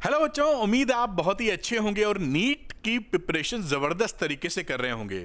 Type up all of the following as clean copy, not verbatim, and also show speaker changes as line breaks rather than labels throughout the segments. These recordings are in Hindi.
हेलो बच्चों, उम्मीद है आप बहुत ही अच्छे होंगे और नीट की प्रिपरेशन ज़बरदस्त तरीके से कर रहे होंगे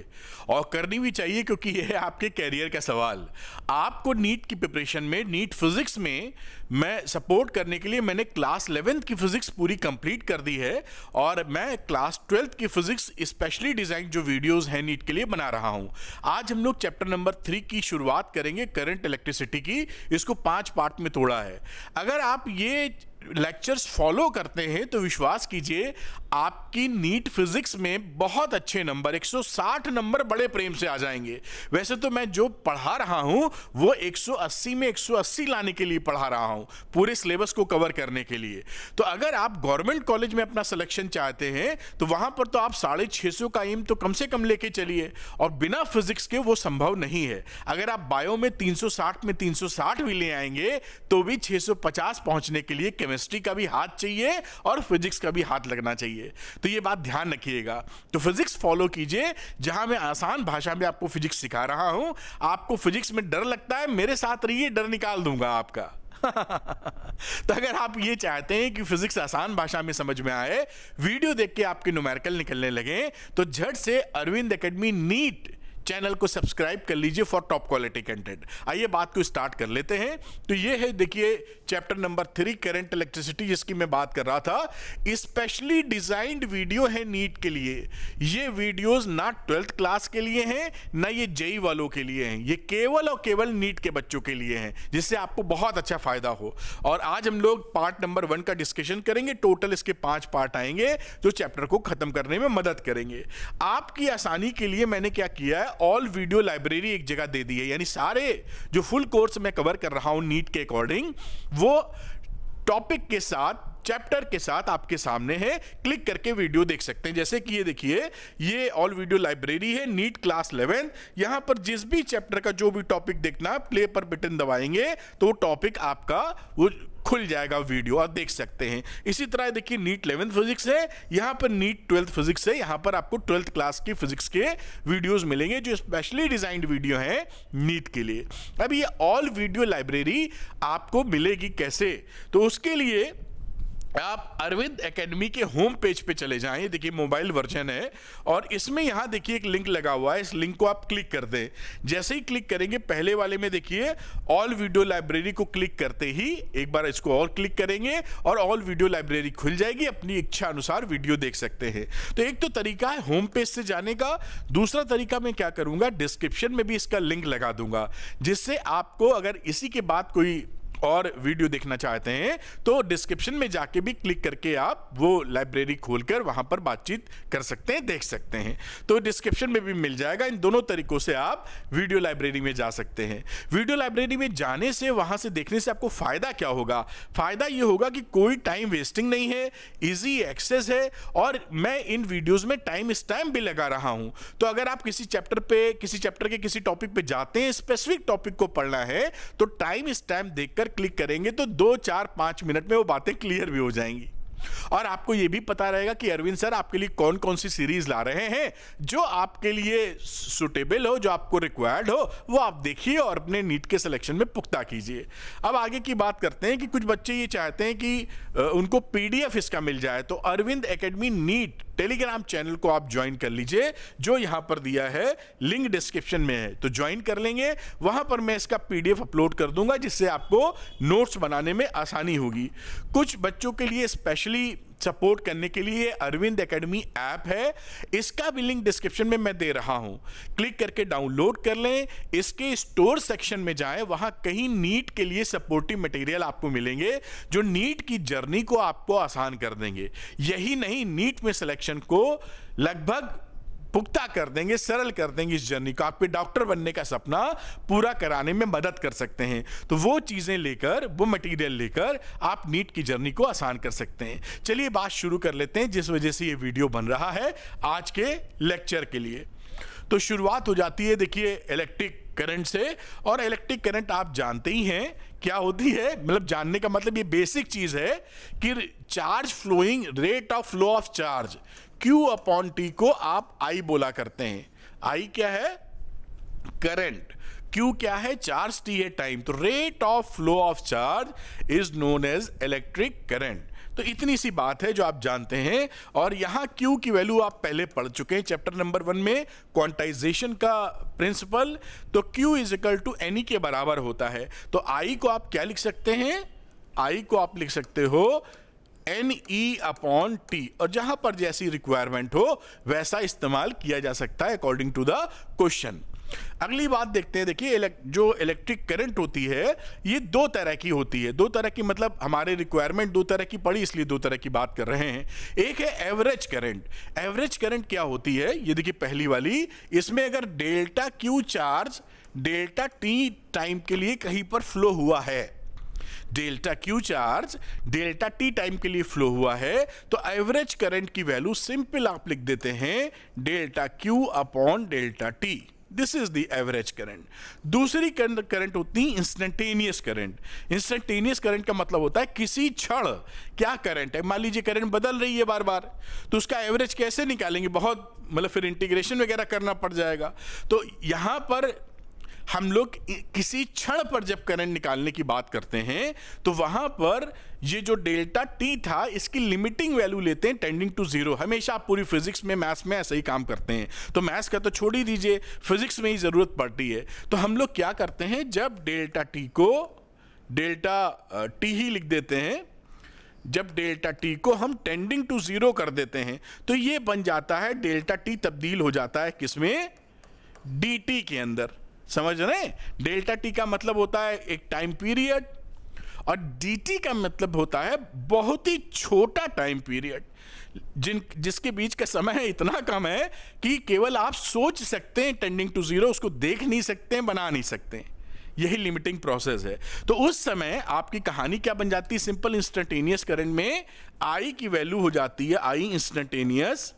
और करनी भी चाहिए क्योंकि यह है आपके कैरियर का सवाल। आपको नीट की प्रिपरेशन में, नीट फिजिक्स में मैं सपोर्ट करने के लिए मैंने क्लास 11th की फिजिक्स पूरी कंप्लीट कर दी है और मैं क्लास 12th की फिजिक्स स्पेशली डिज़ाइन जो वीडियोस हैं नीट के लिए बना रहा हूं। आज हम लोग चैप्टर नंबर 3 की शुरुआत करेंगे, करंट इलेक्ट्रिसिटी की। इसको 5 पार्ट में तोड़ा है। अगर आप ये लेक्चर्स फॉलो करते हैं तो विश्वास कीजिए आपकी नीट फिजिक्स में बहुत अच्छे नंबर, 160 नंबर बड़े प्रेम से आ जाएंगे। वैसे तो मैं जो पढ़ा रहा हूं वो 180 में 180 लाने के लिए पढ़ा रहा हूं, पूरे सिलेबस को कवर करने के लिए। तो अगर आप गवर्नमेंट कॉलेज में अपना सिलेक्शन चाहते हैं तो वहां पर तो आप 650 का एम तो कम से कम लेके चलिए, और बिना फिजिक्स के वो संभव नहीं है। अगर आप बायो में 360 में 360 भी ले आएंगे तो भी 650 पहुंचने के लिए केमिस्ट्री का भी हाथ चाहिए और फिजिक्स का भी हाथ लगना चाहिए। तो ये बात ध्यान रखिएगा। तो फिजिक्स फॉलो कीजिए, जहां मैं आसान भाषा में आपको फिजिक्स सिखा रहा हूं। आपको फिजिक्स में डर लगता है, मेरे साथ रहिए, डर निकाल दूंगा आपका। तो अगर आप ये चाहते हैं कि फिजिक्स आसान भाषा में समझ में आए, वीडियो देख के आपके न्यूमेरिकल निकलने लगे, तो झट से अरविंद एकेडमी नीट चैनल को सब्सक्राइब कर लीजिए फॉर टॉप क्वालिटी कंटेंट। आइए बात को स्टार्ट कर लेते हैं। तो ये है, देखिए, चैप्टर नंबर 3 करंट इलेक्ट्रिसिटी, जिसकी मैं बात कर रहा था। स्पेशली डिजाइंड वीडियो है नीट के लिए। ये वीडियोस ना 12th क्लास के लिए हैं ना ये जेई वालों के लिए हैं, ये केवल और केवल नीट के बच्चों के लिए हैं, जिससे आपको बहुत अच्छा फायदा हो। और आज हम लोग पार्ट नंबर 1 का डिस्कशन करेंगे। टोटल इसके 5 पार्ट आएंगे जो चैप्टर को खत्म करने में मदद करेंगे। आपकी आसानी के लिए मैंने क्या किया है, ऑल वीडियो लाइब्रेरी एक जगह दे दी है, यानी सारे जो फुल कोर्स मैं कवर कर रहा हूं नीट के अकॉर्डिंग, वो टॉपिक के साथ, चैप्टर के साथ आपके सामने है। क्लिक करके वीडियो देख सकते हैं। जैसे कि ये देखिए, ये ऑल वीडियो लाइब्रेरी है नीट क्लास 11। यहां पर जिस भी चैप्टर का जो भी टॉपिक देखना है, प्ले पर बटन दबाएंगे तो वो टॉपिक आपका वो खुल जाएगा वीडियो, और देख सकते हैं। इसी तरह देखिए, नीट 11th फिजिक्स है, यहां पर नीट 12th फिजिक्स है, यहां पर आपको 12th क्लास की फिजिक्स के वीडियोस मिलेंगे जो स्पेशली डिजाइंड वीडियो हैं नीट के लिए। अब ये ऑल वीडियो लाइब्रेरी आपको मिलेगी कैसे? तो उसके लिए आप अरविंद एकेडमी के होम पेज पे चले जाएं। देखिए, मोबाइल वर्जन है और इसमें यहां देखिए एक लिंक लगा हुआ है। इस लिंक को आप क्लिक कर दें। जैसे ही क्लिक करेंगे, पहले वाले में देखिए ऑल वीडियो लाइब्रेरी को क्लिक करते ही एक बार इसको और क्लिक करेंगे और ऑल वीडियो लाइब्रेरी खुल जाएगी। अपनी इच्छा अनुसार वीडियो देख सकते हैं। तो एक तो तरीका है होम पेज से जाने का। दूसरा तरीका मैं क्या करूंगा, डिस्क्रिप्शन में भी इसका लिंक लगा दूंगा, जिससे आपको अगर इसी के बाद कोई और वीडियो देखना चाहते हैं तो डिस्क्रिप्शन में जाके भी क्लिक करके आप वो लाइब्रेरी खोलकर वहां पर बातचीत कर सकते हैं, देख सकते हैं। तो डिस्क्रिप्शन में भी मिल जाएगा। इन दोनों तरीकों से आप वीडियो लाइब्रेरी में जा सकते हैं। वीडियो लाइब्रेरी में जाने से, वहां से देखने से आपको फायदा क्या होगा? फायदा ये होगा कि कोई टाइम वेस्टिंग नहीं है, इजी एक्सेस है, और मैं इन वीडियोस में टाइम स्टैम्प भी लगा रहा हूं। तो अगर आप किसी चैप्टर के किसी टॉपिक पे जाते हैं, स्पेसिफिक टॉपिक को पढ़ना है, तो टाइम स्टैम्प देखकर क्लिक करेंगे तो 2, 4, 5 मिनट में वो बातें क्लियर भी हो जाएंगी। और आपको यह भी पता रहेगा कि अरविंद सर आपके लिए कौन कौन सी सीरीज ला रहे हैं जो आपके लिए सुटेबल हो, जो आपको रिक्वायर्ड हो, वो आप देखिए और अपने नीट के सिलेक्शन में पुख्ता कीजिए। अब आगे की बात करते हैं कि कुछ बच्चे ये चाहते हैं कि उनको पीडीएफ इसका मिल जाए। तो Arvind academy NEET Telegram channel को आप ज्वाइन कर लीजिए, जो यहां पर दिया है, लिंक डिस्क्रिप्शन में है। तो ज्वाइन कर लेंगे, वहां पर मैं इसका पीडीएफ अपलोड कर दूंगा, जिससे आपको नोट्स बनाने में आसानी होगी। कुछ बच्चों के लिए स्पेशली सपोर्ट करने के लिए अरविंद एकेडमी ऐप है, इसका भी लिंक डिस्क्रिप्शन में मैं दे रहा हूं। क्लिक करके डाउनलोड कर लें। इसके स्टोर सेक्शन में जाएं, वहां कहीं नीट के लिए सपोर्टिव मटेरियल आपको मिलेंगे जो नीट की जर्नी को आपको आसान कर देंगे। यही नहीं, नीट में सिलेक्शन को लगभग पुख्ता कर देंगे, सरल कर देंगे इस जर्नी को। आपके डॉक्टर बनने का सपना पूरा कराने में मदद कर सकते हैं। तो वो चीजें लेकर, वो मटेरियल लेकर आप नीट की जर्नी को आसान कर सकते हैं। चलिए बात शुरू कर लेते हैं, जिस वजह से ये वीडियो बन रहा है आज के लेक्चर के लिए। तो शुरुआत हो जाती है, देखिए, इलेक्ट्रिक करंट से। और इलेक्ट्रिक करंट आप जानते ही हैं क्या होती है, मतलब जानने का मतलब ये बेसिक चीज है कि charge flowing, rate of flow of charge, Q/T को आप I बोला करते हैं। I क्या है? करंट। Q क्या है? चार्ज, T है टाइम। तो rate of flow of charge is known as electric current. तो इतनी सी बात है जो आप जानते हैं। और यहां Q की वैल्यू आप पहले पढ़ चुके हैं चैप्टर नंबर 1 में, क्वांटाइजेशन का प्रिंसिपल। तो Q is equal to NE के बराबर होता है। तो I को आप क्या लिख सकते हैं? I को आप लिख सकते हो NE/T, और जहां पर जैसी रिक्वायरमेंट हो वैसा इस्तेमाल किया जा सकता है अकॉर्डिंग टू द क्वेश्चन। अगली बात देखते हैं। देखिए, जो इलेक्ट्रिक करंट होती है ये दो तरह की होती है। दो तरह की मतलब हमारे रिक्वायरमेंट दो तरह की पड़ी, इसलिए दो तरह की बात कर रहे हैं। एक है एवरेज करंट। एवरेज करंट क्या होती है? ये देखिए पहली वाली, इसमें अगर delta Q charge delta T time के लिए कहीं पर फ्लो हुआ है, delta Q charge delta T time के लिए फ्लो हुआ है, तो एवरेज करंट की वैल्यू सिंपल आप लिख देते हैं डेल्टा Q/डेल्टा T। This is the average current. दूसरी करंट होती है इंस्टेंटेनियस करंट। इंस्टेंटेनियस करंट का मतलब होता है किसी क्षण क्या करंट है, मान लीजिए करंट बदल रही है बार बार, तो उसका एवरेज कैसे निकालेंगे? बहुत मतलब फिर इंटीग्रेशन वगैरह करना पड़ जाएगा। तो यहां पर हम लोग किसी क्षण पर जब करंट निकालने की बात करते हैं तो वहां पर ये जो डेल्टा T था इसकी लिमिटिंग वैल्यू लेते हैं टेंडिंग टू 0। हमेशा आप पूरी फिजिक्स में, मैथ्स में ऐसे ही काम करते हैं। तो मैथ्स का तो छोड़ ही दीजिए, फिजिक्स में ही जरूरत पड़ती है। तो हम लोग क्या करते हैं, जब डेल्टा T को डेल्टा T ही लिख देते हैं, जब डेल्टा T को हम टेंडिंग टू 0 कर देते हैं तो ये बन जाता है डेल्टा T तब्दील हो जाता है किसमें? dt के अंदर। समझ रहे हैं? डेल्टा T का मतलब होता है एक टाइम पीरियड, और dt का मतलब होता है बहुत ही छोटा टाइम पीरियड जिसके बीच का समय इतना कम है कि केवल आप सोच सकते हैं टेंडिंग टू 0, उसको देख नहीं सकते हैं, बना नहीं सकते हैं। यही लिमिटिंग प्रोसेस है। तो उस समय आपकी कहानी क्या बन जाती है? सिंपल इंस्टेंटेनियस करंट में I की वैल्यू हो जाती है I इंस्टेंटेनियस।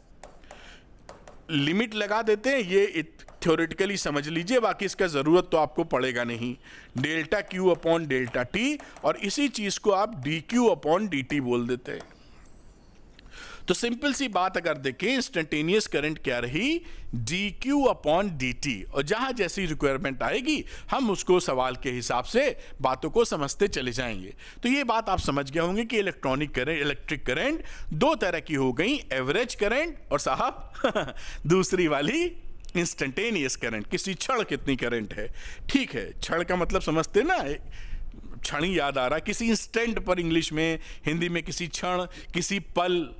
लिमिट लगा देते हैं, ये थ्योरेटिकली समझ लीजिए, बाकी इसका जरूरत तो आपको पड़ेगा नहीं। डेल्टा Q/डेल्टा T, और इसी चीज को आप dQ/dt बोल देते हैं। तो सिंपल सी बात अगर देखें, इंस्टेंटेनियस करंट क्या रही? dQ/dt, और जहां जैसी रिक्वायरमेंट आएगी हम उसको सवाल के हिसाब से बातों को समझते चले जाएंगे। तो ये बात आप समझ गए होंगे कि इलेक्ट्रिक करंट दो तरह की हो गई, एवरेज करंट और साहब दूसरी वाली इंस्टेंटेनियस करंट, किसी क्षण कितनी करंट है। ठीक है, क्षण का मतलब समझते ना, क्षण ही याद आ रहा, किसी इंस्टेंट पर इंग्लिश में, हिंदी में किसी क्षण, किसी पल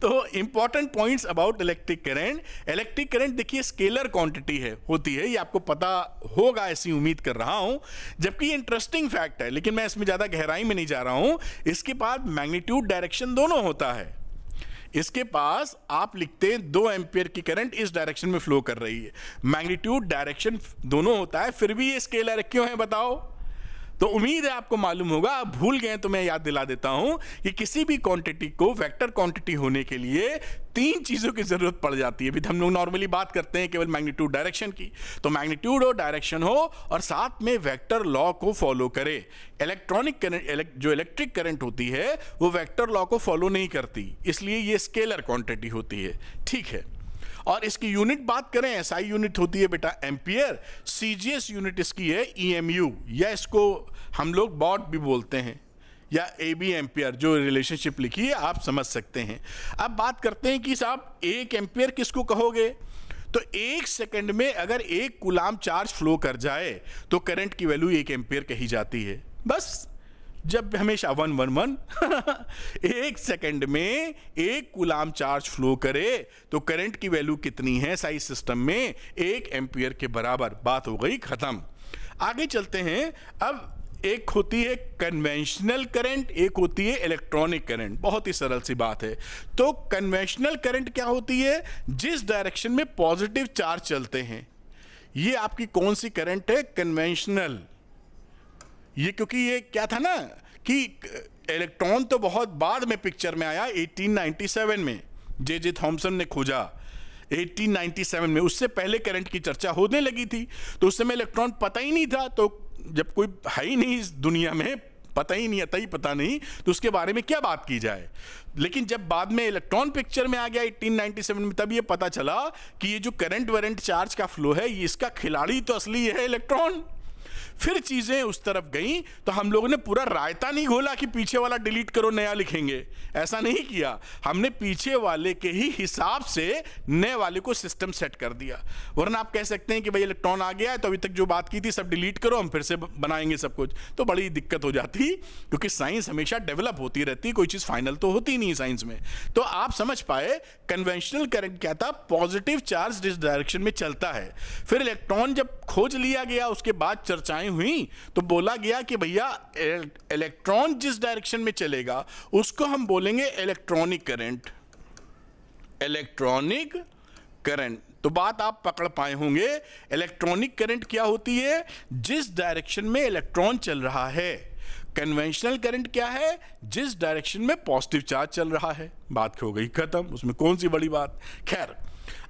तो important points about electric current देखिए स्केलर क्वांटिटी होती है, ये आपको पता होगा ऐसी उम्मीद कर रहा हूं, जबकि ये इंटरेस्टिंग फैक्ट है, लेकिन मैं इसमें ज्यादा गहराई में नहीं जा रहा हूं। इसके बाद मैग्नीट्यूड डायरेक्शन दोनों होता है। इसके पास आप लिखते हैं 2 एम्पियर की करंट इस डायरेक्शन में फ्लो कर रही है, मैग्नीट्यूड डायरेक्शन दोनों होता है, फिर भी ये स्केलर क्यों है बताओ? तो उम्मीद है आपको मालूम होगा, आप भूल गए तो मैं याद दिला देता हूं कि किसी भी क्वांटिटी को वेक्टर क्वांटिटी होने के लिए 3 चीजों की जरूरत पड़ जाती है। अभी हम लोग नॉर्मली बात करते हैं केवल मैग्नीट्यूड डायरेक्शन की, तो मैग्नीट्यूड हो, डायरेक्शन हो, और साथ में वेक्टर लॉ को फॉलो करे। इलेक्ट्रॉनिक करंट, जो इलेक्ट्रिक करंट होती है वो वेक्टर लॉ को फॉलो नहीं करती, इसलिए ये स्केलर क्वांटिटी होती है। ठीक है, और इसकी यूनिट बात करें, SI यूनिट होती है बेटा एम्पियर, CGS यूनिट इसकी है EMU, या इसको हम लोग वॉट भी बोलते हैं, या AB एम्पियर, जो रिलेशनशिप लिखी है आप समझ सकते हैं। अब बात करते हैं कि साहब 1 एम्पियर किसको कहोगे? तो 1 सेकंड में अगर 1 कूलाम चार्ज फ्लो कर जाए तो करंट की वैल्यू 1 एम्पियर कही जाती है। बस, जब हमेशा 111 1 सेकंड में 1 कूलाम चार्ज फ्लो करे तो करंट की वैल्यू कितनी है SI सिस्टम में? 1 एम्पियर के बराबर। बात हो गई खत्म। आगे चलते हैं। अब एक होती है कन्वेंशनल करंट, एक होती है इलेक्ट्रॉनिक करंट। बहुत ही सरल सी बात है। तो कन्वेंशनल करंट क्या होती है? जिस डायरेक्शन में पॉजिटिव चार्ज चलते हैं। ये आपकी कौन सी करंट है? कन्वेंशनल। ये क्योंकि ये क्या था ना कि इलेक्ट्रॉन तो बहुत बाद में पिक्चर में आया, 1897 में जे थॉमसन ने खोजा, 1897 में। उससे पहले करंट की चर्चा होने लगी थी, तो उस समय इलेक्ट्रॉन पता ही नहीं था। तो जब कोई है ही नहीं इस दुनिया में, पता ही नहीं, अतई पता नहीं, तो उसके बारे में क्या बात की जाए। लेकिन जब बाद में इलेक्ट्रॉन पिक्चर में आ गया 1897 में, तब ये पता चला कि ये जो करंट वरेंट चार्ज का फ्लो है, ये इसका खिलाड़ी तो असली है इलेक्ट्रॉन। फिर चीजें उस तरफ गई तो हम लोगों ने पूरा रायता नहीं घोला कि पीछे वाला डिलीट करो नया लिखेंगे, ऐसा नहीं किया। हमने पीछे वाले के ही हिसाब से नए वाले को सिस्टम सेट कर दिया। वरना आप कह सकते हैं कि भाई इलेक्ट्रॉन आ गया है तो अभी तक जो बात की थी सब डिलीट करो, हम फिर से बनाएंगे सब कुछ, तो बड़ी दिक्कत हो जाती, क्योंकि साइंस हमेशा डेवलप होती रहती है, कोई चीज फाइनल तो होती नहीं साइंस में। तो आप समझ पाए कन्वेंशनल करंट क्या था, पॉजिटिव चार्ज जिस डायरेक्शन में चलता है। फिर इलेक्ट्रॉन जब खोज लिया गया उसके बाद चर्चाएं हुई तो बोला गया कि भैया इलेक्ट्रॉन जिस डायरेक्शन में चलेगा उसको हम बोलेंगे इलेक्ट्रॉनिक करंट। इलेक्ट्रॉनिक करंट, तो बात आप पकड़ पाए होंगे। इलेक्ट्रॉनिक करंट क्या होती है, जिस डायरेक्शन में इलेक्ट्रॉन चल रहा है। कन्वेंशनल करंट क्या है, जिस डायरेक्शन में पॉजिटिव चार्ज चल रहा है। बात हो गई खत्म, उसमें कौन सी बड़ी बात। खैर,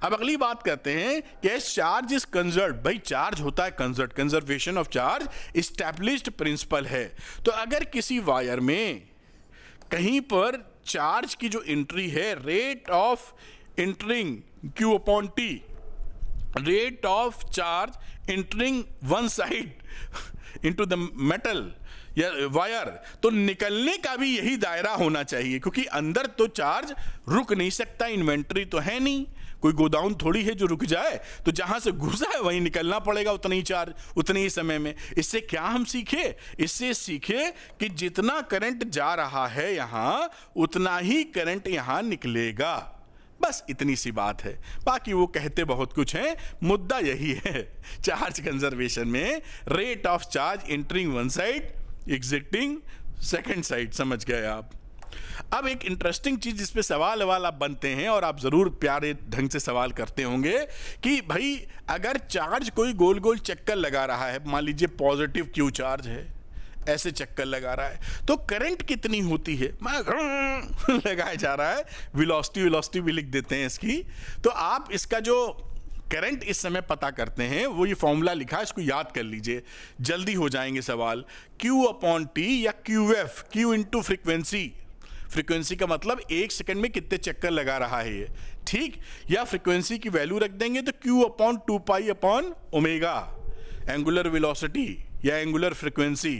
अब अगली बात करते हैं कि चार्ज इज कंजर्व। भाई चार्ज होता है conserve, conservation of charge established principle है। तो अगर किसी वायर में कहीं पर चार्ज की जो एंट्री है, rate of entering Q upon T, rate of charge entering one side into the metal या वायर, तो निकलने का भी यही दायरा होना चाहिए, क्योंकि अंदर तो चार्ज रुक नहीं सकता, इन्वेंट्री तो है नहीं, कोई गोदाउन थोड़ी है जो रुक जाए, तो जहां से घुसा है वहीं निकलना पड़ेगा, उतना ही चार्ज उतने ही समय में। इससे क्या हम सीखे, इससे सीखे कि जितना करंट जा रहा है यहां उतना ही करंट यहां निकलेगा। बस इतनी सी बात है, बाकी वो कहते बहुत कुछ हैं, मुद्दा यही है चार्ज कंजर्वेशन में, rate of charge entering one side exiting second side. समझ गए आप। अब एक इंटरेस्टिंग चीज जिस पे सवाल आप बनते हैं और आप जरूर प्यारे ढंग से सवाल करते होंगे कि भाई अगर चार्ज कोई गोल गोल चक्कर लगा रहा है, मान लीजिए पॉजिटिव क्यू चार्ज है, ऐसे चक्कर लगा रहा है, तो करंट कितनी होती है, लगाया जा रहा है, वेलोसिटी भी लिख देते हैं इसकी। तो आप इसका जो करंट इस समय पता करते हैं, वो ये फॉर्मूला लिखा है, इसको याद कर लीजिए, जल्दी हो जाएंगे सवाल। Q अपॉन T या QF, Q into frequency, frequency का मतलब एक सेकंड में कितने चक्कर लगा रहा है ये, ठीक, या फ्रीक्वेंसी की वैल्यू रख देंगे तो Q upon 2 pi upon omega, angular velocity या एंगुलर फ्रीक्वेंसी,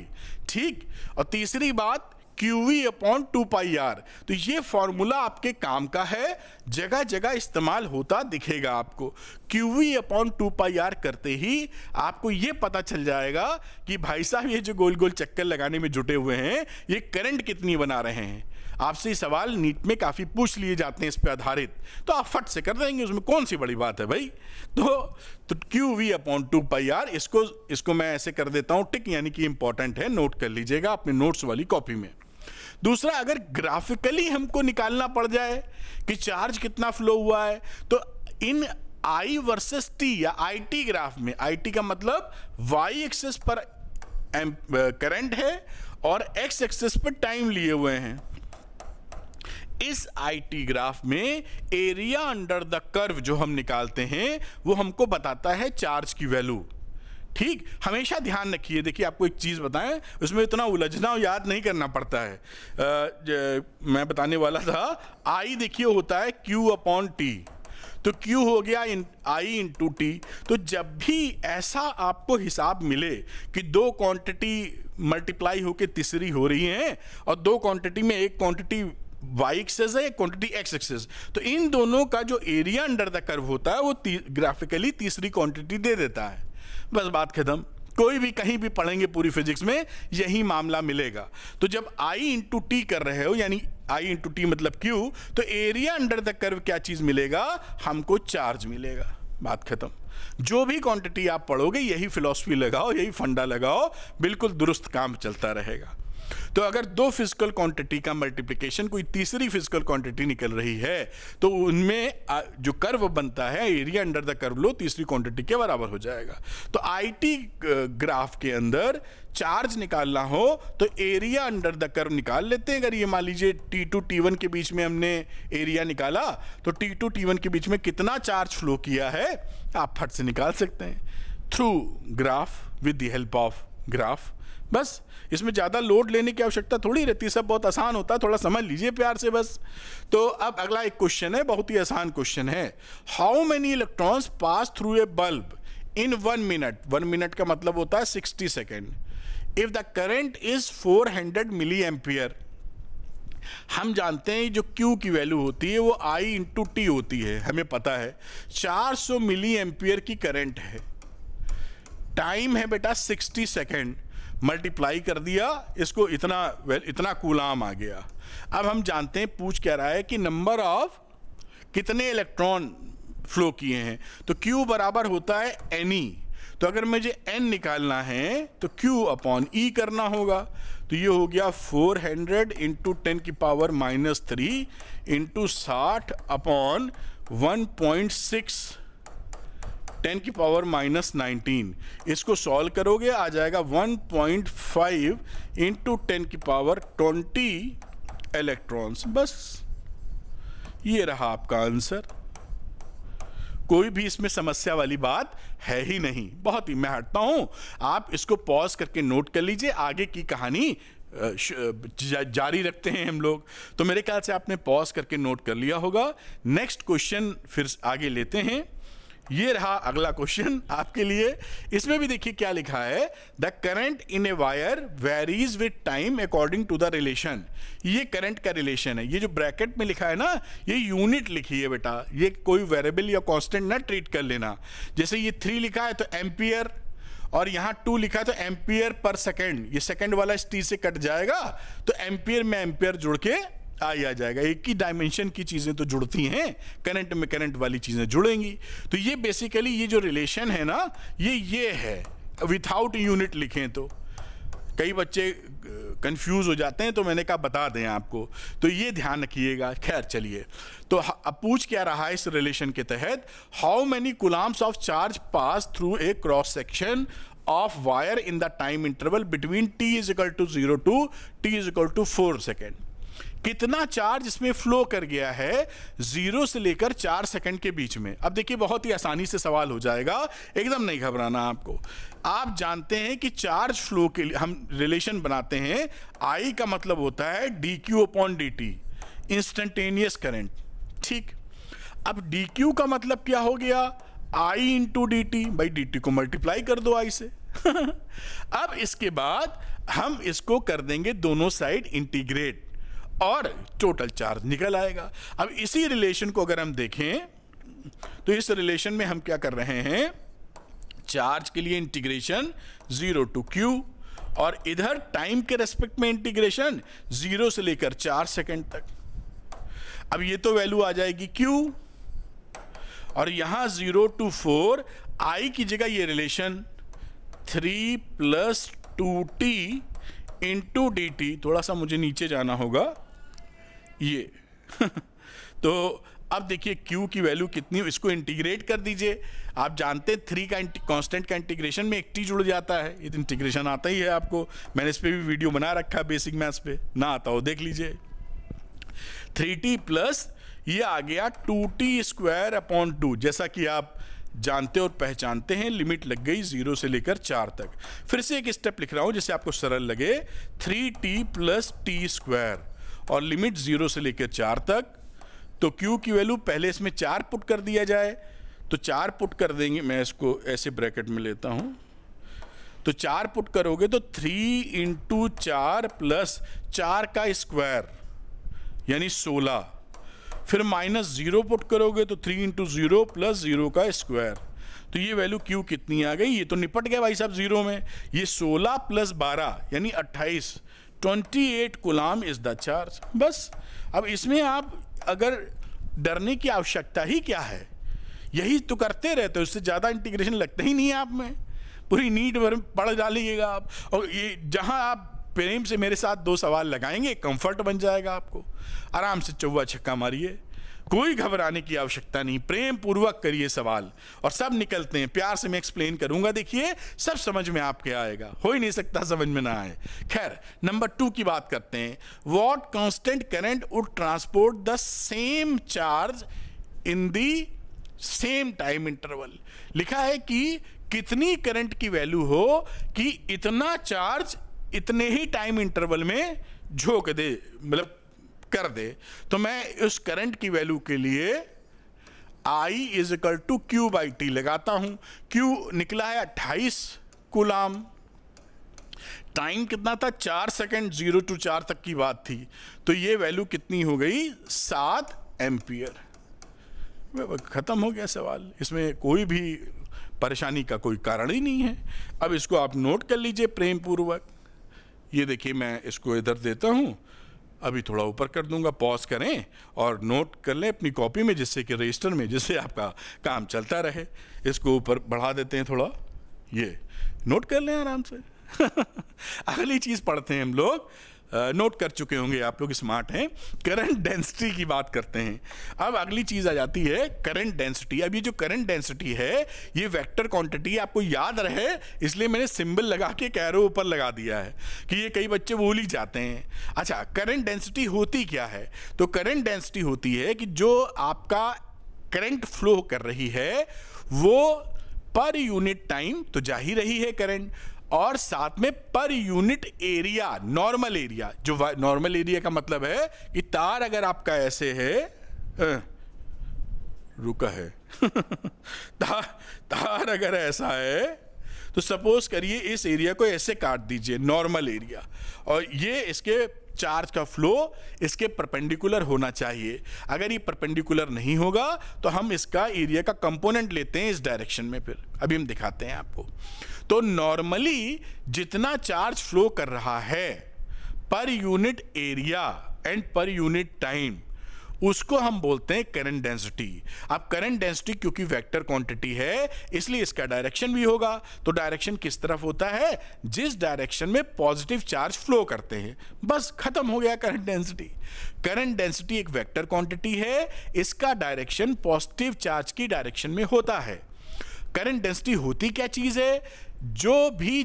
ठीक। और तीसरी बात QV अपॉन 2 पाई आर। तो ये फॉर्मूला आपके काम का है, जगह जगह इस्तेमाल होता दिखेगा आपको। QV अपॉन 2 पाई आर करते ही आपको ये पता चल जाएगा कि भाई साहब ये जो गोल गोल चक्कर लगाने में जुटे हुए हैं ये करंट कितनी बना रहे हैं। आपसे ये सवाल नीट में काफी पूछ लिए जाते हैं इस पे आधारित, तो आप फट से कर देंगे, उसमें कौन सी बड़ी बात है भाई। तो QV अपॉन 2 पाई आर, इसको मैं ऐसे कर देता हूं टिक, यानी कि इंपॉर्टेंट है, नोट कर लीजिएगा अपने नोट्स वाली कॉपी में। दूसरा, अगर ग्राफिकली हमको निकालना पड़ जाए कि चार्ज कितना फ्लो हुआ है, तो इन I वर्सेस T या IT ग्राफ में, IT का मतलब Y एक्सिस पर करंट है और X एक्सिस पर टाइम लिए हुए हैं। इस IT ग्राफ में एरिया अंडर द कर्व जो हम निकालते हैं वो हमको बताता है चार्ज की वैल्यू, ठीक। हमेशा ध्यान रखिए, देखिए आपको एक चीज बताएं, उसमें इतना उलझना और याद नहीं करना पड़ता है। मैं बताने वाला था, I देखिए होता है Q अपॉन T, तो Q हो गया I इंटू T। तो जब भी ऐसा आपको हिसाब मिले कि दो क्वांटिटी मल्टीप्लाई होकर तीसरी हो रही है और दो क्वांटिटी में एक क्वांटिटी Y एक्सेस है, एक क्वांटिटी X एक्सेस, तो इन दोनों का जो एरिया अंडर द कर्व होता है वो ग्राफिकली तीसरी क्वांटिटी दे देता है। बस बात खत्म। कोई भी कहीं भी पढ़ेंगे पूरी फिजिक्स में यही मामला मिलेगा। तो जब I इंटू टी कर रहे हो, यानी I इंटू टी मतलब Q, तो एरिया अंडर द कर्व क्या चीज मिलेगा, हमको चार्ज मिलेगा। बात खत्म। जो भी क्वांटिटी आप पढ़ोगे यही फिलॉसफी लगाओ, यही फंडा लगाओ, बिल्कुल दुरुस्त काम चलता रहेगा। तो अगर दो फिजिकल क्वांटिटी का मल्टीप्लिकेशन कोई तीसरी फिजिकल क्वांटिटी निकल रही है तो उनमें जो कर्व बनता है एरिया अंडर द कर्व लो तीसरी क्वांटिटी के बराबर हो जाएगा। तो IT ग्राफ के अंदर चार्ज निकालना हो तो एरिया अंडर द कर्व निकाल लेते हैं। अगर ये मान लीजिए T2 T1 के बीच में हमने एरिया निकाला तो T2 T1 के बीच में कितना चार्ज फ्लो किया है आप फट से निकाल सकते हैं through graph with the help of graph. बस इसमें ज़्यादा लोड लेने की आवश्यकता थोड़ी रहती है, सब बहुत आसान होता है, थोड़ा समझ लीजिए प्यार से बस। तो अब अगला एक क्वेश्चन है, बहुत ही आसान क्वेश्चन है। How many electrons pass through a bulb in 1 minute, 1 minute का मतलब होता है 60 second, if the current is 400 milliampere, हम जानते हैं जो Q की वैल्यू होती है वो I इंटू टी होती है, हमें पता है 400 मिली एम्पियर की करंट है, टाइम है बेटा 60 सेकेंड, मल्टीप्लाई कर दिया इसको, इतना कूलाम आ गया। अब हम जानते हैं पूछ क्या रहा है कि नंबर ऑफ कितने इलेक्ट्रॉन फ्लो किए हैं, तो Q बराबर होता है NE, तो अगर मुझे N निकालना है तो Q अपॉन E करना होगा, तो ये हो गया 400 इंटू 10 की पावर -3 इंटू 60 अपॉन 1.6 10 की पावर -19, इसको सॉल्व करोगे आ जाएगा 1.5 इंटू 10 की पावर 20 इलेक्ट्रॉन्स। बस ये रहा आपका आंसर, कोई भी इसमें समस्या वाली बात है ही नहीं, बहुत ही। मैं हटता हूं, आप इसको पॉज करके नोट कर लीजिए, आगे की कहानी जारी रखते हैं हम लोग। तो मेरे ख्याल से आपने पॉज करके नोट कर लिया होगा। नेक्स्ट क्वेश्चन फिर आगे लेते हैं, ये रहा अगला क्वेश्चन आपके लिए। इसमें भी देखिए क्या लिखा है, the current in a wire varies with time according to the relation. ये करंट का रिलेशन है, ये जो ब्रैकेट में लिखा है ना, ये यूनिट लिखी है बेटा, ये कोई वेरिएबल या कांस्टेंट ना ट्रीट कर लेना। जैसे ये 3 लिखा है तो एम्पियर, और यहाँ 2 लिखा है तो एम्पियर पर सेकेंड, ये सेकेंड वाला इस टी से कट जाएगा तो एम्पियर में एम्पियर जुड़ के आ जाएगा। एक ही डायमेंशन की चीजें तो जुड़ती हैं, करंट में करंट वाली चीजें जुड़ेंगी। तो ये बेसिकली ये जो रिलेशन है ना, ये है विथआउट यूनिट लिखें तो। कई बच्चे कंफ्यूज हो जाते हैं, तो मैंने कहा बता दें आपको, तो ये ध्यान रखिएगा। खैर चलिए, तो अब पूछ क्या रहा है इस रिलेशन के तहत, how many coulombs of charge pass through a cross section of wire in the time interval between t is equal to 0 to t is equal to 4 second. कितना चार्ज इसमें फ्लो कर गया है 0 से लेकर 4 सेकंड के बीच में। अब देखिए बहुत ही आसानी से सवाल हो जाएगा, एकदम नहीं घबराना आपको। आप जानते हैं कि चार्ज फ्लो के लिए हम रिलेशन बनाते हैं, I का मतलब होता है dq upon dt, instantaneous current, ठीक। अब dq का मतलब क्या हो गया, I इंटू dt, भाई dt को मल्टीप्लाई कर दो I से। अब इसके बाद हम इसको कर देंगे दोनों साइड इंटीग्रेट और टोटल चार्ज निकल आएगा। अब इसी रिलेशन को अगर हम देखें तो इस रिलेशन में हम क्या कर रहे हैं, चार्ज के लिए इंटीग्रेशन 0 टू q, और इधर टाइम के रेस्पेक्ट में इंटीग्रेशन 0 से लेकर 4 सेकंड तक। अब ये तो वैल्यू आ जाएगी q, और यहां 0 टू 4, I की जगह ये रिलेशन 3 + 2t इंटू dt, थोड़ा सा मुझे नीचे जाना होगा ये तो अब देखिए Q की वैल्यू कितनी, इसको इंटीग्रेट कर दीजिए। आप जानते हैं 3 का कांस्टेंट का इंटीग्रेशन में 1t जुड़ जाता है, ये इंटीग्रेशन आता ही है आपको, मैंने इस पे भी वीडियो बना रखा है बेसिक मैथ्स पे, ना आता हो देख लीजिए। 3t प्लस ये आ गया 2t² अपॉन 2, जैसा कि आप जानते और पहचानते हैं, लिमिट लग गई 0 से लेकर 4 तक। फिर से एक स्टेप लिख रहा हूं जिससे आपको सरल लगे, 3t + t², और लिमिट 0 से लेकर 4 तक। तो Q की वैल्यू पहले इसमें 4 पुट कर दिया जाए, तो 4 पुट कर देंगे, मैं इसको ऐसे ब्रैकेट में लेता हूं, तो 4 पुट करोगे तो 3 इंटू 4 प्लस 4 का स्क्वायर यानी 16, फिर -0 पुट करोगे तो 3 इंटू 0 प्लस 0 का स्क्वायर, तो ये वैल्यू Q कितनी आ गई, ये तो निपट गया भाई साहब 0 में, ये 16 + 12 यानी 28, 28 कूलम इज द चार्ज। बस अब इसमें आप अगर डरने की आवश्यकता ही क्या है, यही तो करते रहते हो, इससे ज़्यादा इंटीग्रेशन लगता ही नहीं है आप में, पूरी नीट भर पढ़ डालिएगा आप, और ये जहां आप प्रेम से मेरे साथ 2 सवाल लगाएंगे कंफर्ट बन जाएगा आपको, आराम से चौवा छक्का मारिए, कोई घबराने की आवश्यकता नहीं, प्रेम पूर्वक करिए सवाल और सब निकलते हैं। प्यार से मैं एक्सप्लेन करूंगा, देखिए सब समझ में आपके आएगा, हो ही नहीं सकता समझ में ना आए। खैर नंबर 2 की बात करते हैं, what constant current would transport the same charge in the same time interval. लिखा है कि कितनी करंट की वैल्यू हो कि इतना चार्ज इतने ही टाइम इंटरवल में झोंक दे, मतलब कर दे। तो मैं उस करंट की वैल्यू के लिए I is equal to Q by T लगाता हूं, क्यू निकला है 28 कूलाम, टाइम कितना था 4 सेकेंड, 0 to 4 तक की बात थी, तो ये वैल्यू कितनी हो गई 7 एम्पियर। खत्म हो गया सवाल, इसमें कोई भी परेशानी का कोई कारण ही नहीं है। अब इसको आप नोट कर लीजिए प्रेम पूर्वक। ये देखिए मैं इसको इधर देता हूं, अभी थोड़ा ऊपर कर दूंगा, पॉज करें और नोट कर लें अपनी कॉपी में, जिससे कि रजिस्टर में, जिससे आपका काम चलता रहे। इसको ऊपर बढ़ा देते हैं थोड़ा, ये नोट कर लें आराम से। अगली चीज पढ़ते हैं हम लोग, नोट कर चुके होंगे आप लोग, स्मार्ट हैं। करंट डेंसिटी की बात करते हैं। अब अगली चीज आ जाती है करंट डेंसिटी। अब ये जो करंट डेंसिटी है ये वेक्टर क्वांटिटी, आपको याद रहे इसलिए मैंने सिंबल लगा के कैरो ऊपर लगा दिया है कि ये कई बच्चे भूल ही जाते हैं। अच्छा, करंट डेंसिटी होती क्या है? तो करंट डेंसिटी होती है कि जो आपका करंट फ्लो कर रही है वो पर यूनिट टाइम तो जा ही रही है करंट, और साथ में पर यूनिट एरिया, नॉर्मल एरिया। जो नॉर्मल एरिया का मतलब है कि तार अगर आपका ऐसे है, रुका है तार अगर ऐसा है तो सपोज करिए इस एरिया को ऐसे काट दीजिए, नॉर्मल एरिया, और ये इसके चार्ज का फ्लो इसके परपेंडिकुलर होना चाहिए। अगर ये परपेंडिकुलर नहीं होगा तो हम इसका एरिया का कंपोनेंट लेते हैं इस डायरेक्शन में, फिर अभी हम दिखाते हैं आपको। तो नॉर्मली जितना चार्ज फ्लो कर रहा है पर यूनिट एरिया एंड पर यूनिट टाइम, उसको हम बोलते हैं करंट डेंसिटी। अब करंट डेंसिटी क्योंकि वेक्टर क्वांटिटी है इसलिए इसका डायरेक्शन भी होगा। तो डायरेक्शन किस तरफ होता है? जिस डायरेक्शन में पॉजिटिव चार्ज फ्लो करते हैं। बस खत्म हो गया करंट डेंसिटी। करंट डेंसिटी एक वेक्टर क्वांटिटी है, इसका डायरेक्शन पॉजिटिव चार्ज की डायरेक्शन में होता है। करंट डेंसिटी होती क्या चीज है? जो भी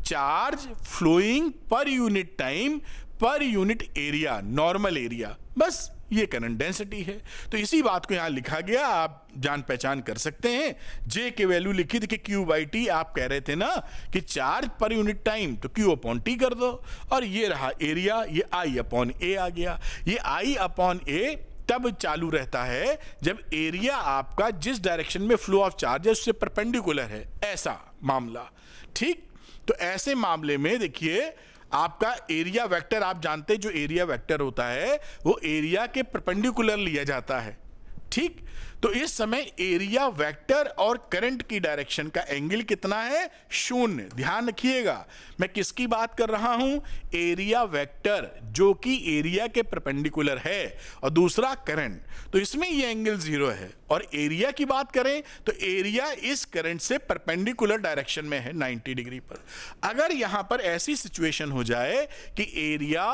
charge flowing per unit time per unit area, normal area, बस ये करंट डेंसिटी है। तो इसी बात को यहां लिखा गया, आप जान पहचान कर सकते हैं। जे की वैल्यू लिखी थी कि क्यू बाई टी, आप कह रहे थे ना कि चार्ज पर यूनिट टाइम तो क्यू अपॉन टी कर दो, और ये रहा एरिया, ये आई अपॉन ए आ गया। ये आई अपॉन ए तब चालू रहता है जब एरिया आपका जिस डायरेक्शन में फ्लो ऑफ चार्ज है उससे परपेंडिकुलर है, ऐसा मामला। ठीक, तो ऐसे मामले में देखिए आपका एरिया वेक्टर, आप जानते हैं जो एरिया वेक्टर होता है वो एरिया के परपेंडिकुलर लिया जाता है। ठीक, तो इस समय एरिया वेक्टर और करंट की डायरेक्शन का एंगल कितना है? 0। ध्यान रखिएगा मैं किसकी बात कर रहा हूं? एरिया वेक्टर जो कि एरिया के परपेंडिकुलर है, और दूसरा करंट, तो इसमें ये एंगल 0 है। और एरिया की बात करें तो एरिया इस करंट से परपेंडिकुलर डायरेक्शन में है 90 डिग्री पर। अगर यहां पर ऐसी सिचुएशन हो जाए कि एरिया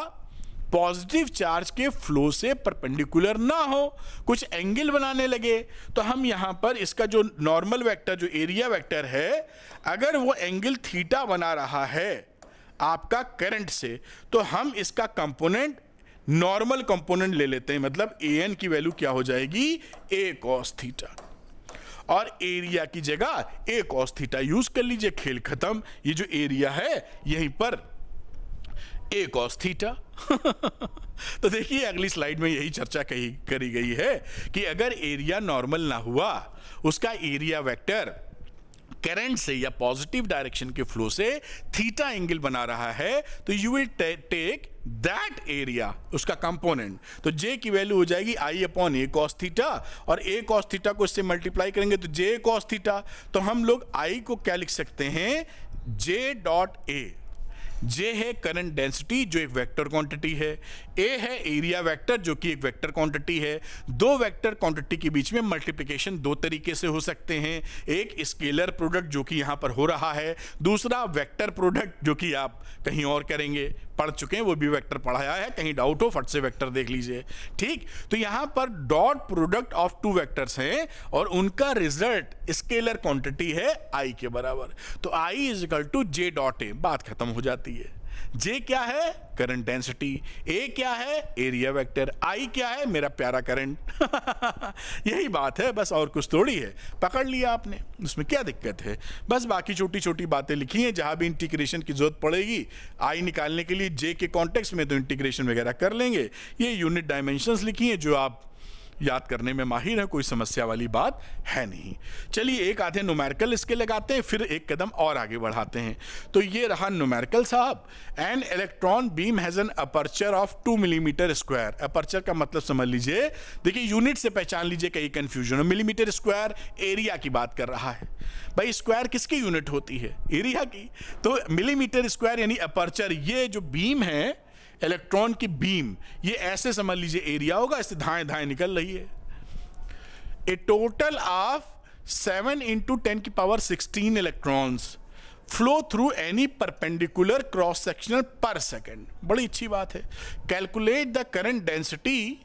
पॉजिटिव चार्ज के फ्लो से परपेंडिकुलर ना हो, कुछ एंगल बनाने लगे, तो हम यहां पर इसका जो नॉर्मल वेक्टर, जो एरिया वेक्टर है, अगर वो एंगल थीटा बना रहा है आपका करंट से, तो हम इसका कंपोनेंट नॉर्मल कंपोनेंट ले लेते हैं। मतलब ए एन की वैल्यू क्या हो जाएगी? ए कॉस थीटा, और एरिया की जगह ए कॉस थीटा यूज कर लीजिए, खेल खत्म। ये जो एरिया है यहीं पर ए कॉस थीटा। तो देखिए अगली स्लाइड में यही चर्चा करी गई है कि अगर एरिया नॉर्मल ना हुआ, उसका एरिया वेक्टर करंट से या पॉजिटिव डायरेक्शन के फ्लो से थीटा एंगल बना रहा है, तो you will take that area, उसका कंपोनेंट। तो जे की वैल्यू हो जाएगी I upon A cos theta, और ए कॉस थीटा को इससे मल्टीप्लाई करेंगे तो जे कॉस थीटा। तो हम लोग आई को क्या लिख सकते हैं? जे डॉट ए। जे है करंट डेंसिटी जो एक वेक्टर क्वांटिटी है, ए है एरिया वेक्टर जो कि एक वेक्टर क्वांटिटी है। दो वेक्टर क्वांटिटी के बीच में मल्टीप्लिकेशन दो तरीके से हो सकते हैं, एक स्केलर प्रोडक्ट जो कि यहां पर हो रहा है, दूसरा वेक्टर प्रोडक्ट जो कि आप कहीं और करेंगे, पढ़ चुके हैं, वो भी वेक्टर पढ़ाया है, कहीं डाउट हो फट से वेक्टर देख लीजिए। ठीक, तो यहां पर dot product of two vectors हैं और उनका रिजल्ट स्केलर क्वांटिटी है आई के बराबर। तो I is equal to J dot A, बात खत्म हो जाती है। जे क्या है? Current density. ए क्या है? Area vector. आई क्या है? मेरा प्यारा करंट। यही बात है, बस और कुछ थोड़ी है। पकड़ लिया आपने, उसमें क्या दिक्कत है? बस बाकी छोटी छोटी बातें लिखी हैं, जहां भी इंटीग्रेशन की जरूरत पड़ेगी आई निकालने के लिए जे के कॉन्टेक्स्ट में तो इंटीग्रेशन वगैरह कर लेंगे। ये यूनिट डायमेंशंस लिखी हैं जो आप याद करने में माहिर है, कोई समस्या वाली बात है नहीं। चलिए एक आधे न्यूमेरिकल इसके लगाते हैं, फिर एक कदम और आगे बढ़ाते हैं। तो ये रहा न्यूमेरिकल साहब। An electron beam has an aperture of 2 millimetre square. Aperture का मतलब समझ लीजिए, देखिए यूनिट से पहचान लीजिए, कहीं कंफ्यूजन हो। मिलीमीटर स्क्वायर एरिया की बात कर रहा है। भाई स्क्वायर किसकी यूनिट होती है? एरिया की। तो मिलीमीटर स्क्वायर यानी अपर्चर, ये जो बीम है इलेक्ट्रॉन की बीम, ये ऐसे समझ लीजिए एरिया होगा, इससे धाएं धाएं निकल रही है। A total of 7 × 10⁻16 electrons flow through any perpendicular cross sectional per second. बड़ी अच्छी बात है। Calculate the current density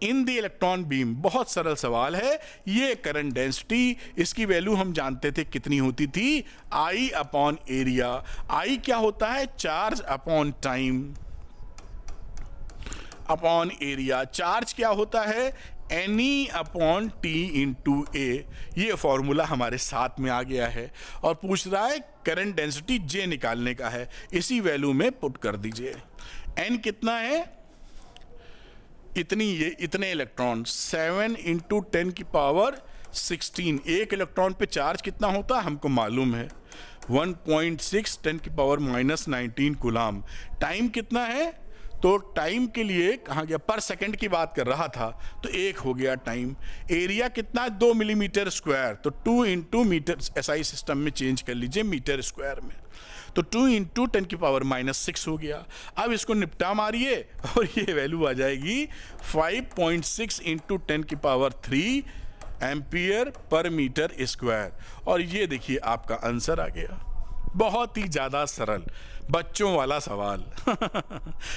in the electron beam. बहुत सरल सवाल है। ये करंट डेंसिटी, इसकी वैल्यू हम जानते थे कितनी होती थी, I अपॉन एरिया। I क्या होता है? Charge upon time upon area. Charge क्या होता है? NE upon T into A। ये फॉर्मूला हमारे साथ में आ गया है और पूछ रहा है करंट डेंसिटी J निकालने का है। इसी वैल्यू में पुट कर दीजिए। N कितना है? इतनी, ये इतने इलेक्ट्रॉन, 7 × 10⁻16। एक इलेक्ट्रॉन पे चार्ज कितना होता है हमको मालूम है, 1.6 10⁻−19 कूलाम। टाइम कितना है? तो टाइम के लिए कहाँ गया, पर सेकंड की बात कर रहा था, तो 1 हो गया टाइम। एरिया कितना? 2 मिलीमीटर स्क्वायर, तो 2 × मीटर, SI सिस्टम में चेंज कर लीजिए मीटर स्क्वायर में, तो 2 × 10⁻6 हो गया। अब इसको निपटा मारिए और ये वैल्यू आ जाएगी 5.6 × 10⁻3 एम्पियर पर मीटर स्क्वायर। और ये देखिए आपका आंसर आ गया। बहुत ही ज़्यादा सरल बच्चों वाला सवाल।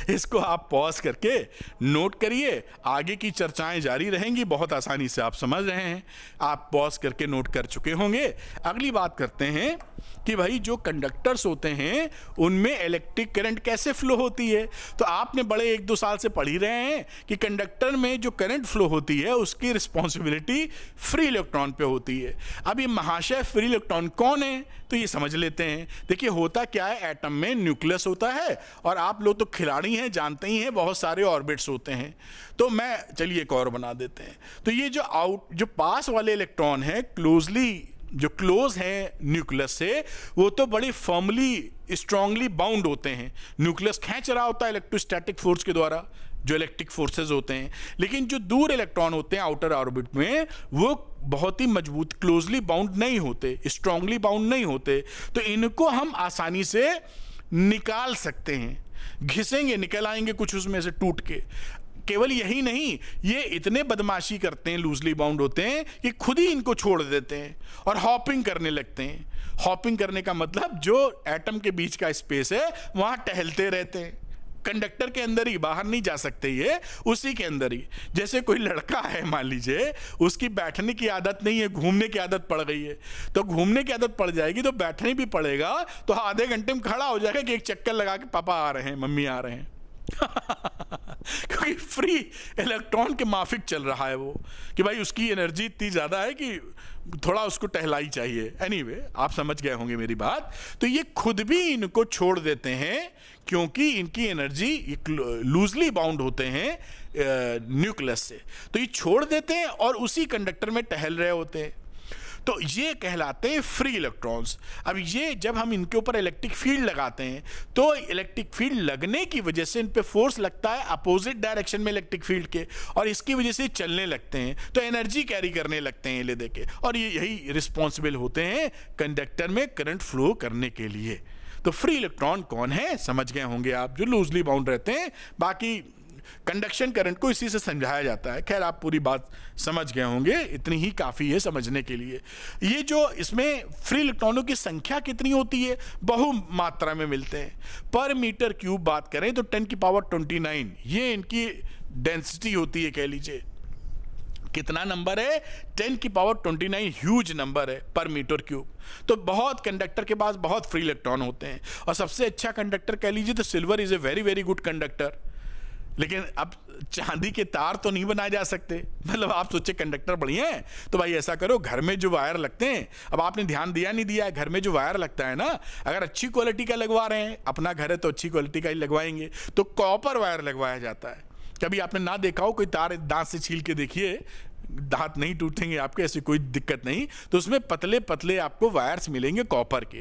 इसको आप पॉज करके नोट करिए, आगे की चर्चाएं जारी रहेंगी। बहुत आसानी से आप समझ रहे हैं, आप पॉज करके नोट कर चुके होंगे। अगली बात करते हैं कि भाई जो कंडक्टर्स होते हैं उनमें इलेक्ट्रिक करंट कैसे फ्लो होती है। तो आपने बड़े 1-2 साल से पढ़ ही रहे हैं कि कंडक्टर में जो करंट फ्लो होती है उसकी रिस्पॉन्सिबिलिटी फ्री इलेक्ट्रॉन पे होती है। अब ये महाशय फ्री इलेक्ट्रॉन कौन है, तो ये समझ लेते हैं। देखिए होता क्या है, एटम में न्यूक्लियस होता है, और आप लोग तो खिलाड़ी हैं, जानते ही हैं, बहुत सारे ऑर्बिट्स होते हैं। तो मैं चलिए एक और बना देते हैं। तो ये जो पास वाले इलेक्ट्रॉन है, जो क्लोज है न्यूक्लियस से, वो तो बड़ी फर्मली स्ट्रांगली बाउंड होते हैं। न्यूक्लियस खींच रहा होता है इलेक्ट्रोस्टैटिक फोर्स के द्वारा, जो इलेक्ट्रिक फोर्सेस होते हैं। लेकिन जो दूर इलेक्ट्रॉन होते हैं आउटर ऑर्बिट में, वो बहुत ही मजबूत क्लोजली बाउंड नहीं होते, स्ट्रांगली बाउंड नहीं होते। तो इनको हम आसानी से निकाल सकते हैं, घिसेंगे निकल आएंगे कुछ उसमें से टूट के। केवल यही नहीं, ये इतने बदमाशी करते हैं, लूजली बाउंड होते हैं, कि खुद ही इनको छोड़ देते हैं और हॉपिंग करने लगते हैं। हॉपिंग करने का मतलब जो एटम के बीच का स्पेस है वहां टहलते रहते हैं। कंडक्टर के अंदर ही, बाहर नहीं जा सकते, ये उसी के अंदर ही। जैसे कोई लड़का है मान लीजिए, उसकी बैठने की आदत नहीं है, घूमने की आदत पड़ गई है। तो घूमने की आदत पड़ जाएगी तो बैठने भी पड़ेगा, तो आधे घंटे में खड़ा हो जाएगा कि एक चक्कर लगा के पापा आ रहे हैं, मम्मी आ रहे हैं। क्योंकि फ्री इलेक्ट्रॉन के माफिक चल रहा है वो, कि भाई उसकी एनर्जी इतनी ज़्यादा है कि थोड़ा उसको टहलाई चाहिए। एनीवे, आप समझ गए होंगे मेरी बात। तो ये खुद भी इनको छोड़ देते हैं, क्योंकि इनकी एनर्जी लूजली बाउंड होते हैं न्यूक्लियस से, तो ये छोड़ देते हैं और उसी कंडक्टर में टहल रहे होते हैं। तो ये कहलाते हैं फ्री इलेक्ट्रॉन्स। अब ये जब हम इनके ऊपर इलेक्ट्रिक फील्ड लगाते हैं, तो इलेक्ट्रिक फील्ड लगने की वजह से इन पे फोर्स लगता है अपोजिट डायरेक्शन में इलेक्ट्रिक फील्ड के, और इसकी वजह से चलने लगते हैं, तो एनर्जी कैरी करने लगते हैं ले देके, और ये यही रिस्पॉन्सिबल होते हैं कंडक्टर में करंट फ्लो करने के लिए। तो फ्री इलेक्ट्रॉन कौन है समझ गए होंगे आप, जो लूजली बाउंड रहते हैं। बाकी कंडक्शन करंट को इसी से समझाया जाता है। खैर आप पूरी बात समझ गए होंगे, इतनी ही काफ़ी है समझने के लिए। ये जो इसमें फ्री इलेक्ट्रॉनों की संख्या कितनी होती है, बहु मात्रा में मिलते हैं। पर मीटर क्यूब बात करें तो 10⁻29 ये इनकी डेंसिटी होती है, कह लीजिए। कितना नंबर है? 10⁻29 ह्यूज नंबर है पर मीटर क्यूब। तो बहुत कंडक्टर के पास बहुत फ्री इलेक्ट्रॉन होते हैं, और सबसे अच्छा कंडक्टर कह लीजिए तो silver is a very very good conductor. लेकिन अब चांदी के तार तो नहीं बनाए जा सकते, मतलब आप सोचे कंडक्टर बढ़िया है, तो भाई ऐसा करो, घर में जो वायर लगते हैं, अब आपने ध्यान दिया नहीं दिया है, घर में जो वायर लगता है ना, अगर अच्छी क्वालिटी का लगवा रहे हैं, अपना घर है तो अच्छी क्वालिटी का ही लगवाएंगे, तो कॉपर वायर लगवाया जाता है। कभी आपने ना देखा हो, कोई तार दांत से छील के देखिए, दांत नहीं टूटेंगे आपके, ऐसी कोई दिक्कत नहीं। तो उसमें पतले पतले आपको वायर्स मिलेंगे कॉपर के।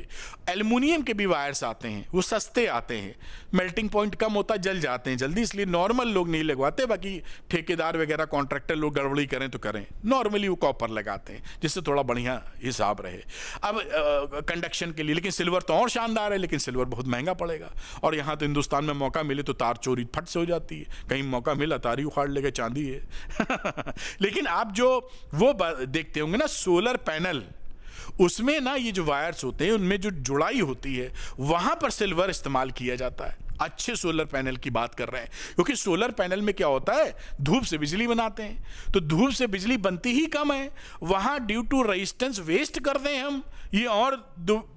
एल्युमिनियम के भी वायर्स आते हैं, वो सस्ते आते हैं, मेल्टिंग पॉइंट कम होता, जल जाते हैं जल्दी, इसलिए नॉर्मल लोग नहीं लगवाते। बाकी ठेकेदार वगैरह कॉन्ट्रैक्टर लोग गड़बड़ी करें तो करें, नॉर्मली वो कॉपर लगाते हैं जिससे थोड़ा बढ़िया हिसाब रहे। अब कंडक्शन के लिए, लेकिन सिल्वर तो और शानदार है, लेकिन सिल्वर बहुत महंगा पड़ेगा। और यहाँ तो हिंदुस्तान में मौका मिले तो तार चोरी फट से हो जाती है, कहीं मौका मिला तार ही उखाड़ लेगा, चांदी है। लेकिन आप जो वो देखते होंगे ना सोलर पैनल, उसमें ना ये जो वायर्स होते हैं उनमें जो जुड़ाई होती है वहां पर सिल्वर इस्तेमाल किया जाता है। अच्छे सोलर पैनल की बात कर रहे हैं, क्योंकि सोलर पैनल में क्या होता है, धूप से बिजली बनाते हैं, तो धूप से बिजली बनती ही कम है, वहां ड्यू टू रेजिस्टेंस वेस्ट करते हैं हम, ये और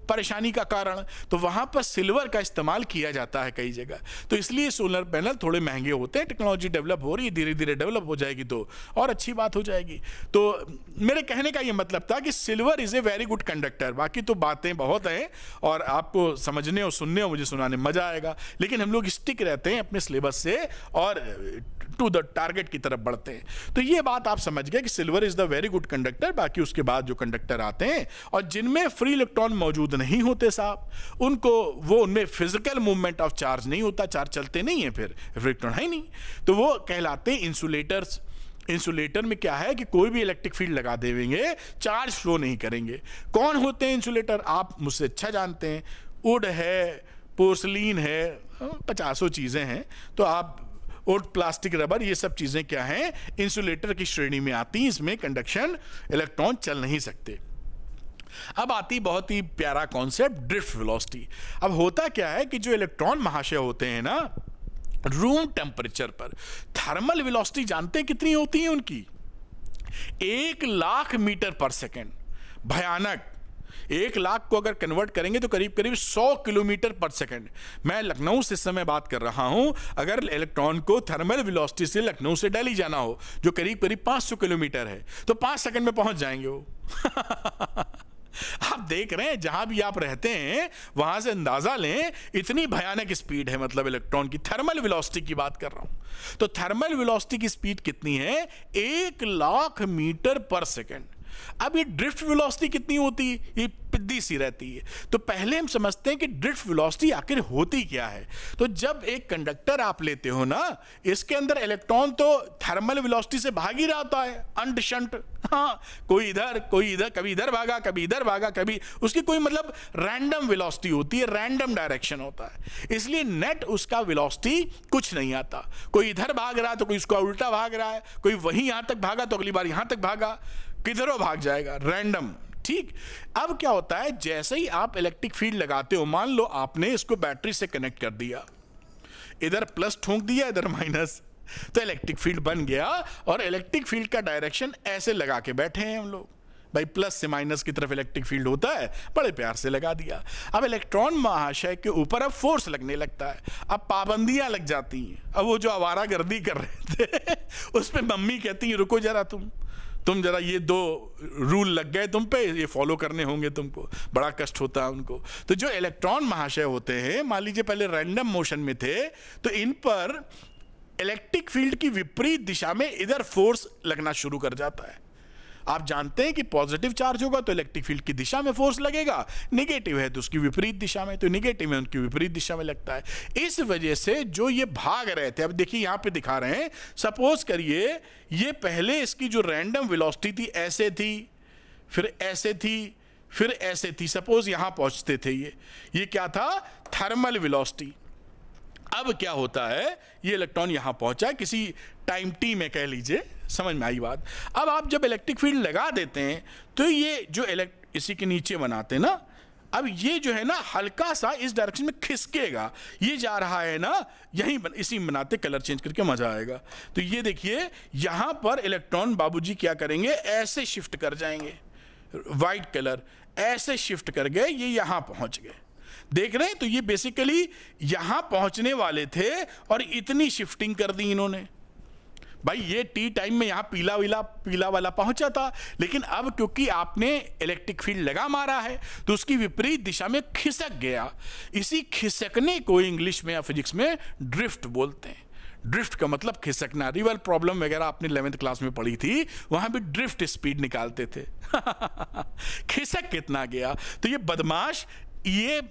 परेशानी का कारण, तो वहां पर सिल्वर का इस्तेमाल किया जाता है कई जगह। तो इसलिए सोलर पैनल थोड़े महंगे होते हैं। टेक्नोलॉजी डेवलप हो रही है, धीरे धीरे डेवलप हो जाएगी तो और अच्छी बात हो जाएगी। तो मेरे कहने का ये मतलब था कि silver is a very good conductor. बाकी तो बातें बहुत हैं और आपको समझने और सुनने और मुझे सुनाने मजा आएगा, लेकिन हम लोग स्टिक रहते हैं अपने सिलेबस से और टू द टारगेट की तरफ बढ़ते हैं। तो ये बात आप समझ गए कि silver is the very good conductor. बाकी उसके बाद जो कंडक्टर आते हैं और जिनमें फ्री इलेक्ट्रॉन मौजूद नहीं होते साहब, उनको वो उनमें फिजिकल मूवमेंट ऑफ चार्ज नहीं होता, चार्ज चलते नहीं है, फिर इलेक्ट्रॉन है ही नहीं, तो वो कहलाते हैं इंसुलेटर्स। इंसुलेटर में क्या है कि कोई भी इलेक्ट्रिक फील्ड लगा देंगे, चार्ज फ्लो नहीं करेंगे। कौन होते हैं इंसुलेटर, आप मुझसे अच्छा जानते हैं। वुड है, पोर्सलिन है, 50 चीजें हैं, तो आप और प्लास्टिक, रबर, ये सब चीजें क्या हैं, इंसुलेटर की श्रेणी में आती हैं। इसमें कंडक्शन, इलेक्ट्रॉन चल नहीं सकते। अब आती बहुत ही प्यारा कॉन्सेप्ट, ड्रिफ्ट वेलोसिटी। अब होता क्या है कि जो इलेक्ट्रॉन महाशय होते हैं ना, रूम टेम्परेचर पर थर्मल वेलोसिटी जानते हैं कितनी होती है उनकी? 1,00,000 मीटर पर सेकेंड। भयानक। 1,00,000 को अगर कन्वर्ट करेंगे तो करीब करीब 100 किलोमीटर पर सेकेंड। मैं लखनऊ से इस समय बात कर रहा हूं, अगर इलेक्ट्रॉन को थर्मल वेलोसिटी से लखनऊ से दिल्ली जाना हो, जो करीब करीब 500 किलोमीटर है, तो 5 सेकंड में पहुंच जाएंगे वो। आप देख रहे हैं, जहां भी आप रहते हैं वहां से अंदाजा लें, इतनी भयानक स्पीड है, मतलब इलेक्ट्रॉन की थर्मल वेलोसिटी की बात कर रहा हूं। तो थर्मल वेलोसिटी की स्पीड कितनी है? 1,00,000 मीटर पर सेकेंड। अब ये ड्रिफ्ट वेलोसिटी कितनी होती है? ये पिद्दी सी रहती है। तो पहले हम समझते हैं कि ड्रिफ्ट वेलोसिटी आखिर होती क्या है। तो जब एक कंडक्टर आप लेते हो ना, इसके अंदर इलेक्ट्रॉन तो थर्मल वेलोसिटी से भाग ही रहा होता है, अंट शंट। हाँ, कोई इधर कोई इधर, कभी इधर भागा कभी इधर भागा, कभी उसकी कोई मतलब रैंडम वेलोसिटी होती है, रैंडम डायरेक्शन होता है। इसलिए नेट उसका वेलोसिटी कुछ नहीं आता। कोई इधर भाग रहा है तो कोई उसका उल्टा भाग रहा है, कोई वहीं यहां तक भागा तो अगली बार यहां तक भागा, किधरों भाग जाएगा, रैंडम। ठीक। अब क्या होता है, जैसे ही आप इलेक्ट्रिक फील्ड लगाते हो, मान लो आपने इसको बैटरी से कनेक्ट कर दिया, इधर प्लस ठोंक दिया, इधर माइनस, तो इलेक्ट्रिक फील्ड बन गया। और इलेक्ट्रिक फील्ड का डायरेक्शन ऐसे लगा के बैठे हैं हम लोग, भाई प्लस से माइनस की तरफ इलेक्ट्रिक फील्ड होता है, बड़े प्यार से लगा दिया। अब इलेक्ट्रॉन महाशय के ऊपर अब फोर्स लगने लगता है, अब पाबंदियां लग जाती हैं। अब वो जो आवारागर्दी कर रहे थे उस पर मम्मी कहती हैं, रुको जरा, तुम जरा, ये 2 रूल लग गए तुम पे, ये फॉलो करने होंगे तुमको। बड़ा कष्ट होता है उनको। तो जो इलेक्ट्रॉन महाशय होते हैं, मान लीजिए पहले रैंडम मोशन में थे, तो इन पर इलेक्ट्रिक फील्ड की विपरीत दिशा में इधर फोर्स लगना शुरू कर जाता है। आप जानते हैं कि पॉजिटिव चार्ज होगा तो इलेक्ट्रिक फील्ड की दिशा में फोर्स लगेगा, नेगेटिव है तो उसकी विपरीत दिशा में, तो नेगेटिव है उनकी विपरीत दिशा में लगता है। इस वजह से जो ये भाग रहे थे, अब देखिए यहां पे दिखा रहे हैं, सपोज करिए ये पहले इसकी जो रैंडम वेलोसिटी थी ऐसे थी, फिर ऐसे थी, फिर ऐसे थी, सपोज यहां पहुंचते थे, ये क्या था? Thermal velocity. अब क्या होता है, ये इलेक्ट्रॉन यहां पहुंचा किसी टाइम टी में, कह लीजिए, समझ में आई बात। अब आप जब इलेक्ट्रिक फील्ड लगा देते हैं तो ये जो इसी के नीचे बनाते हैं ना, अब ये जो है ना हल्का सा इस डायरेक्शन में खिसकेगा, ये जा रहा है ना, यहीं इसी में बनाते, कलर चेंज करके मजा आएगा। तो ये देखिए यहां पर इलेक्ट्रॉन बाबूजी क्या करेंगे, ऐसे शिफ्ट कर जाएंगे, व्हाइट कलर ऐसे शिफ्ट कर गए, ये यहां पहुंच गए, देख रहे हैं। तो ये बेसिकली यहां पहुंचने वाले थे और इतनी शिफ्टिंग कर दी इन्होंने। भाई ये टी टाइम में यहां पीला वाला पहुंचा था, लेकिन अब क्योंकि आपने इलेक्ट्रिक फील्ड लगा मारा है तो उसकी विपरीत दिशा में खिसक गया। इसी खिसकने को इंग्लिश में या फिजिक्स में ड्रिफ्ट बोलते हैं। ड्रिफ्ट का मतलब खिसकना। रिवर प्रॉब्लम वगैरह आपने 11th क्लास में पढ़ी थी, वहां भी ड्रिफ्ट स्पीड निकालते थे। खिसक कितना गया। तो ये बदमाश ये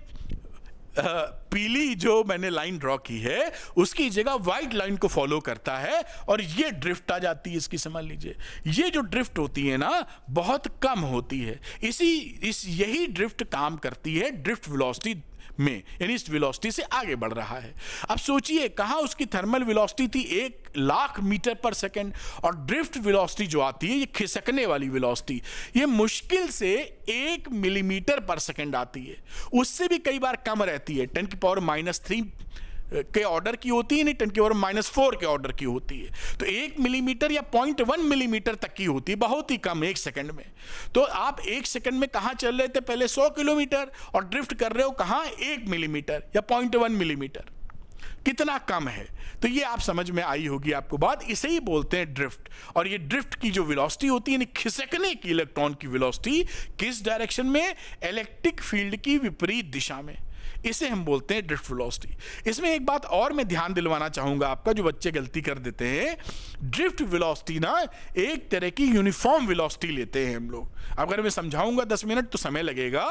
पीली जो मैंने लाइन ड्रॉ की है उसकी जगह व्हाइट लाइन को फॉलो करता है और ये ड्रिफ्ट आ जाती है इसकी। समझ लीजिए ये जो ड्रिफ्ट होती है ना बहुत कम होती है। यही ड्रिफ्ट काम करती है ड्रिफ्ट वेलोसिटी में, यानी इस वेलोसिटी से आगे बढ़ रहा है। अब सोचिए कहां उसकी थर्मल वेलोसिटी थी 1,00,000 मीटर पर सेकंड, और ड्रिफ्ट वेलोसिटी जो आती है ये खिसकने वाली वेलोसिटी ये मुश्किल से 1 मिलीमीटर पर सेकंड आती है। उससे भी कई बार कम रहती है, 10⁻³ के ऑर्डर की होती है, नहीं 10⁻⁴ के ऑर्डर की होती है। तो 1 मिलीमीटर या 0.1 मिलीमीटर तक की होती है, बहुत ही कम 1 सेकंड में। तो आप 1 सेकंड में कहां चल रहे थे पहले 100 किलोमीटर और ड्रिफ्ट कर रहे हो कहां 1 मिलीमीटर या 0.1 मिलीमीटर, कितना कम है। तो ये आप समझ में आई होगी आपको बात, इसे ही बोलते हैं ड्रिफ्ट। और ये ड्रिफ्ट की जो वेलोसिटी होती है, यानी खिसकने की इलेक्ट्रॉन की वेलोसिटी किस डायरेक्शन में, इलेक्ट्रिक फील्ड की विपरीत दिशा में, इसे हम बोलते हैं ड्रिफ्ट वेलोसिटी। इसमें एक बात और मैं ध्यान दिलवाना चाहूंगा आपका, जो बच्चे गलती कर देते हैं, ड्रिफ्ट वेलोसिटी ना एक तरह की यूनिफॉर्म वेलोसिटी लेते हैं हम लोग। अगर मैं समझाऊंगा 10 मिनट तो समय लगेगा।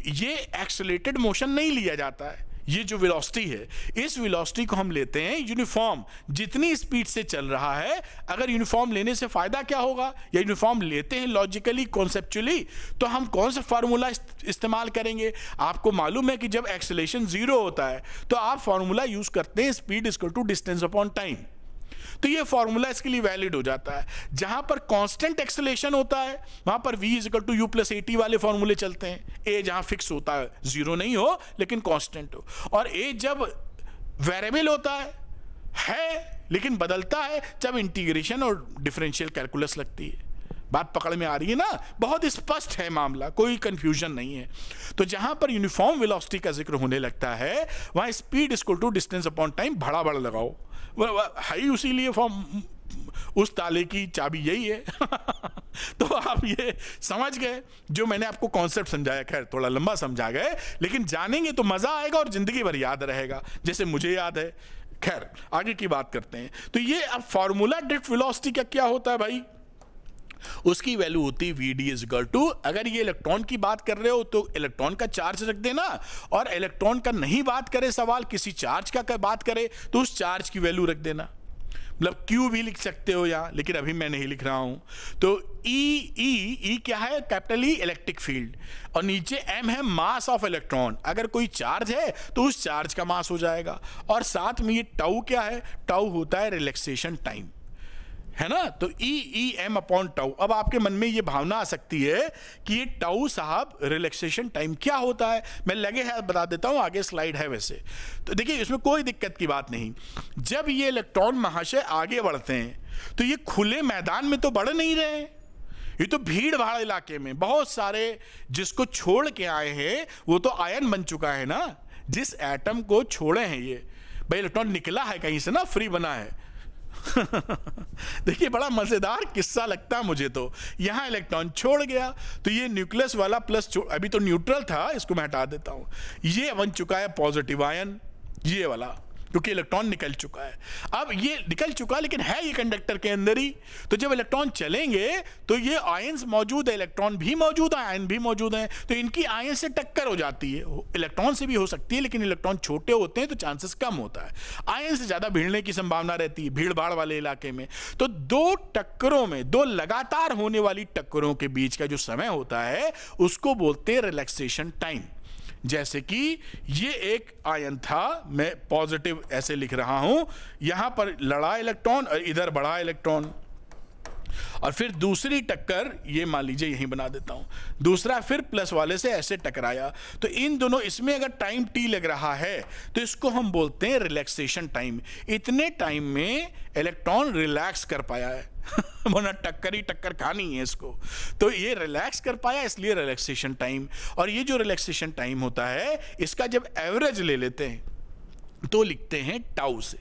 ये एक्सेलरेटेड मोशन नहीं लिया जाता है, ये जो वेलोसिटी है इस वेलोसिटी को हम लेते हैं यूनिफॉर्म, जितनी स्पीड से चल रहा है। अगर यूनिफॉर्म लेने से फायदा क्या होगा, या यूनिफॉर्म लेते हैं लॉजिकली कॉन्सेप्चुअली, तो हम कौन सा फार्मूला इस्तेमाल करेंगे। आपको मालूम है कि जब एक्सेलरेशन 0 होता है तो आप फार्मूला यूज करते हैं speed equal to distance upon time. तो ये फॉर्मूला इसके लिए वैलिड हो जाता है। जहां पर कांस्टेंट एक्सेलरेशन होता है वहां पर v = u + at वाले फॉर्मूले चलते हैं। a जहां फिक्स होता है, 0 नहीं हो लेकिन कांस्टेंट हो, और a जब वेरिएबल होता है लेकिन बदलता है जब इंटीग्रेशन और डिफरेंशियल कैलकुलस लगती है। बात पकड़ में आ रही है ना, बहुत स्पष्ट है मामला, कोई कंफ्यूजन नहीं है। तो जहां पर यूनिफॉर्म वेलोसिटी का जिक्र होने लगता है वहां speed equal to distance upon time बड़ा लगाओ, है इसीलिए फॉर्म, उस ताले की चाबी यही है। तो आप ये समझ गए जो मैंने आपको कॉन्सेप्ट समझाया। खैर थोड़ा लंबा समझा गए, लेकिन जानेंगे तो मजा आएगा और जिंदगी भर याद रहेगा, जैसे मुझे याद है। खैर आगे की बात करते हैं। तो ये अब फॉर्मूला ड्रिफ्ट वेलोसिटी का क्या होता है भाई, उसकी वैल्यू होती है Vd = अगर ये इलेक्ट्रॉन की बात कर रहे हो तो इलेक्ट्रॉन का चार्ज रख देना, और इलेक्ट्रॉन का नहीं बात करे सवाल, किसी चार्ज का बात करे तो उस चार्ज की वैल्यू रख देना। मतलब Q भी लिख सकते हो यहां, लेकिन अभी मैं नहीं लिख रहा हूं। तो E क्या है, कैपिटल E इलेक्ट्रिक फील्ड, और नीचे M है मास ऑफ इलेक्ट्रॉन। अगर कोई चार्ज है तो उस चार्ज का मास हो जाएगा, और साथ में ये टाउ क्या है, टाउ होता है रिलैक्सेशन टाइम, है ना। तो E/m/τ। अब आपके मन में ये भावना आ सकती है कि ये टाउ साहब रिलैक्सेशन टाइम क्या होता है, मैं लगे है बता देता हूं, आगे स्लाइड है वैसे। तो देखिए इसमें कोई दिक्कत की बात नहीं। जब ये इलेक्ट्रॉन महाशय आगे बढ़ते हैं तो ये खुले मैदान में तो बढ़ नहीं रहे, ये तो भीड़ भाड़ इलाके में बहुत सारे जिसको छोड़ के आए हैं वो तो आयन बन चुका है ना। जिस एटम को छोड़े हैं ये भाई, इलेक्ट्रॉन निकला है कहीं से ना, फ्री बना है। देखिए बड़ा मजेदार किस्सा लगता है मुझे तो। यहां इलेक्ट्रॉन छोड़ गया तो ये न्यूक्लियस वाला प्लस, अभी तो न्यूट्रल था, इसको मैं हटा देता हूं, ये बन चुका है पॉजिटिव आयन, ये वाला, क्योंकि इलेक्ट्रॉन निकल चुका है। अब ये निकल चुका लेकिन है ये कंडक्टर के अंदर ही, तो जब इलेक्ट्रॉन चलेंगे तो ये आयंस मौजूद है, इलेक्ट्रॉन भी मौजूद है, आयन भी मौजूद है, तो इनकी आयन से टक्कर हो जाती है। इलेक्ट्रॉन से भी हो सकती है लेकिन इलेक्ट्रॉन छोटे होते हैं तो चांसेस कम होता है, आयन से ज्यादा भिड़ने की संभावना रहती है भीड़ भाड़ वाले इलाके में। तो दो टक्करों में, दो लगातार होने वाली टक्करों के बीच का जो समय होता है उसको बोलते हैं रिलैक्सेशन टाइम। जैसे कि ये एक आयन था, मैं पॉजिटिव ऐसे लिख रहा हूं, यहां पर लड़ा इलेक्ट्रॉन और इधर बढ़ा इलेक्ट्रॉन, और फिर दूसरी टक्कर ये मान लीजिए यहीं बना देता हूं, दूसरा फिर प्लस वाले से ऐसे टकराया। तो इन दोनों, इसमें अगर टाइम t लग रहा है तो इसको हम बोलते हैं रिलैक्सेशन टाइम। इतने टाइम में इलेक्ट्रॉन रिलैक्स कर पाया है वरना टक्कर ही टक्कर खानी है इसको, तो ये रिलैक्स कर पाया इसलिए रिलैक्सेशन टाइम। और ये जो रिलैक्सेशन टाइम होता है इसका जब एवरेज ले लेते हैं तो लिखते हैं टाउ से,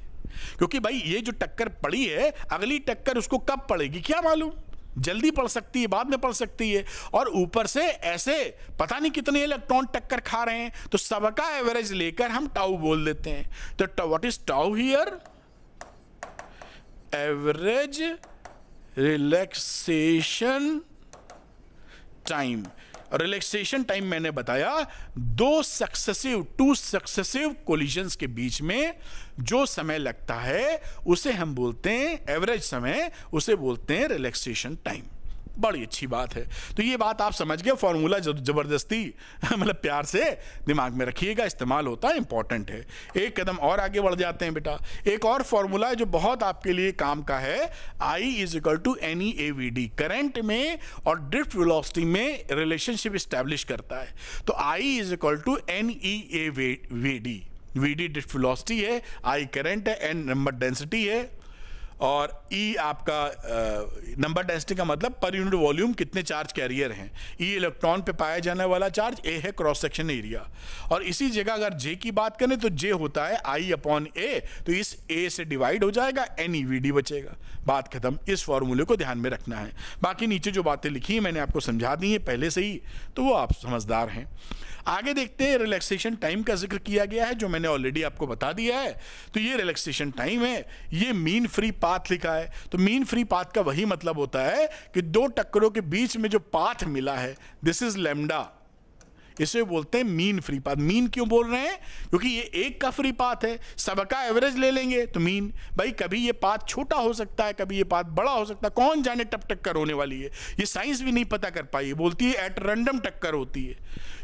क्योंकि भाई ये जो टक्कर पड़ी है अगली टक्कर उसको कब पड़ेगी क्या मालूम, जल्दी पड़ सकती है, बाद में पड़ सकती है, और ऊपर से ऐसे पता नहीं कितने इलेक्ट्रॉन टक्कर खा रहे हैं, तो सबका एवरेज लेकर हम टाउ बोल देते हैं। तो what is tau here, average relaxation time. Relaxation time मैंने बताया टू सक्सेसिव कोलिजन्स के बीच में जो समय लगता है उसे हम बोलते हैं एवरेज समय, उसे बोलते हैं रिलैक्सेशन टाइम। बड़ी अच्छी बात है। तो ये बात आप समझ गए, फॉर्मूला जबरदस्ती मतलब प्यार से दिमाग में रखिएगा, इस्तेमाल होता है, इंपॉर्टेंट है। एक कदम और आगे बढ़ जाते हैं बेटा। एक और फॉर्मूला है जो बहुत आपके लिए काम का है, I is equal to NEAVD। Current में और ड्रिफ्ट वेलोसिटी में रिलेशनशिप स्टैब्लिश करता है। तो I is equal to NEAVD। VD drift velocity है, I करंट है, N नंबर डेंसिटी है और E आपका नंबर डेंसिटी का मतलब पर यूनिट वॉल्यूम कितने चार्ज कैरियर हैं। E इलेक्ट्रॉन पे पाया जाने वाला चार्ज, A है क्रॉस सेक्शन एरिया। और इसी जगह अगर J की बात करें तो J होता है I/A, तो इस A से डिवाइड हो जाएगा, NEVD बचेगा। बात खत्म। इस फॉर्मूले को ध्यान में रखना है। बाकी नीचे जो बातें लिखी हैं मैंने आपको समझा दी हैं पहले से ही, तो वो आप समझदार हैं। आगे देखते हैं, रिलैक्सेशन टाइम का जिक्र किया गया है जो मैंने ऑलरेडी आपको बता दिया है। तो ये रिलैक्सेशन टाइम है, ये मीन फ्री पाथ लिखा है। तो मीन फ्री पाथ का वही मतलब होता है कि दो टक्करों के बीच में जो पाथ मिला है, दिस इज लैम्डा, इसे बोलते हैं मीन फ्री पाथ। मीन क्यों बोल रहे हैं? क्योंकि ये एक का फ्री पाथ है, सबका एवरेज ले लेंगे तो मीन। भाई कभी ये पाथ छोटा हो सकता है, कभी ये पाथ बड़ा हो सकता है, कौन जाने कब टक्कर होने वाली है, ये साइंस भी नहीं पता कर पाई। बोलती है एट रैंडम टक्कर होती है,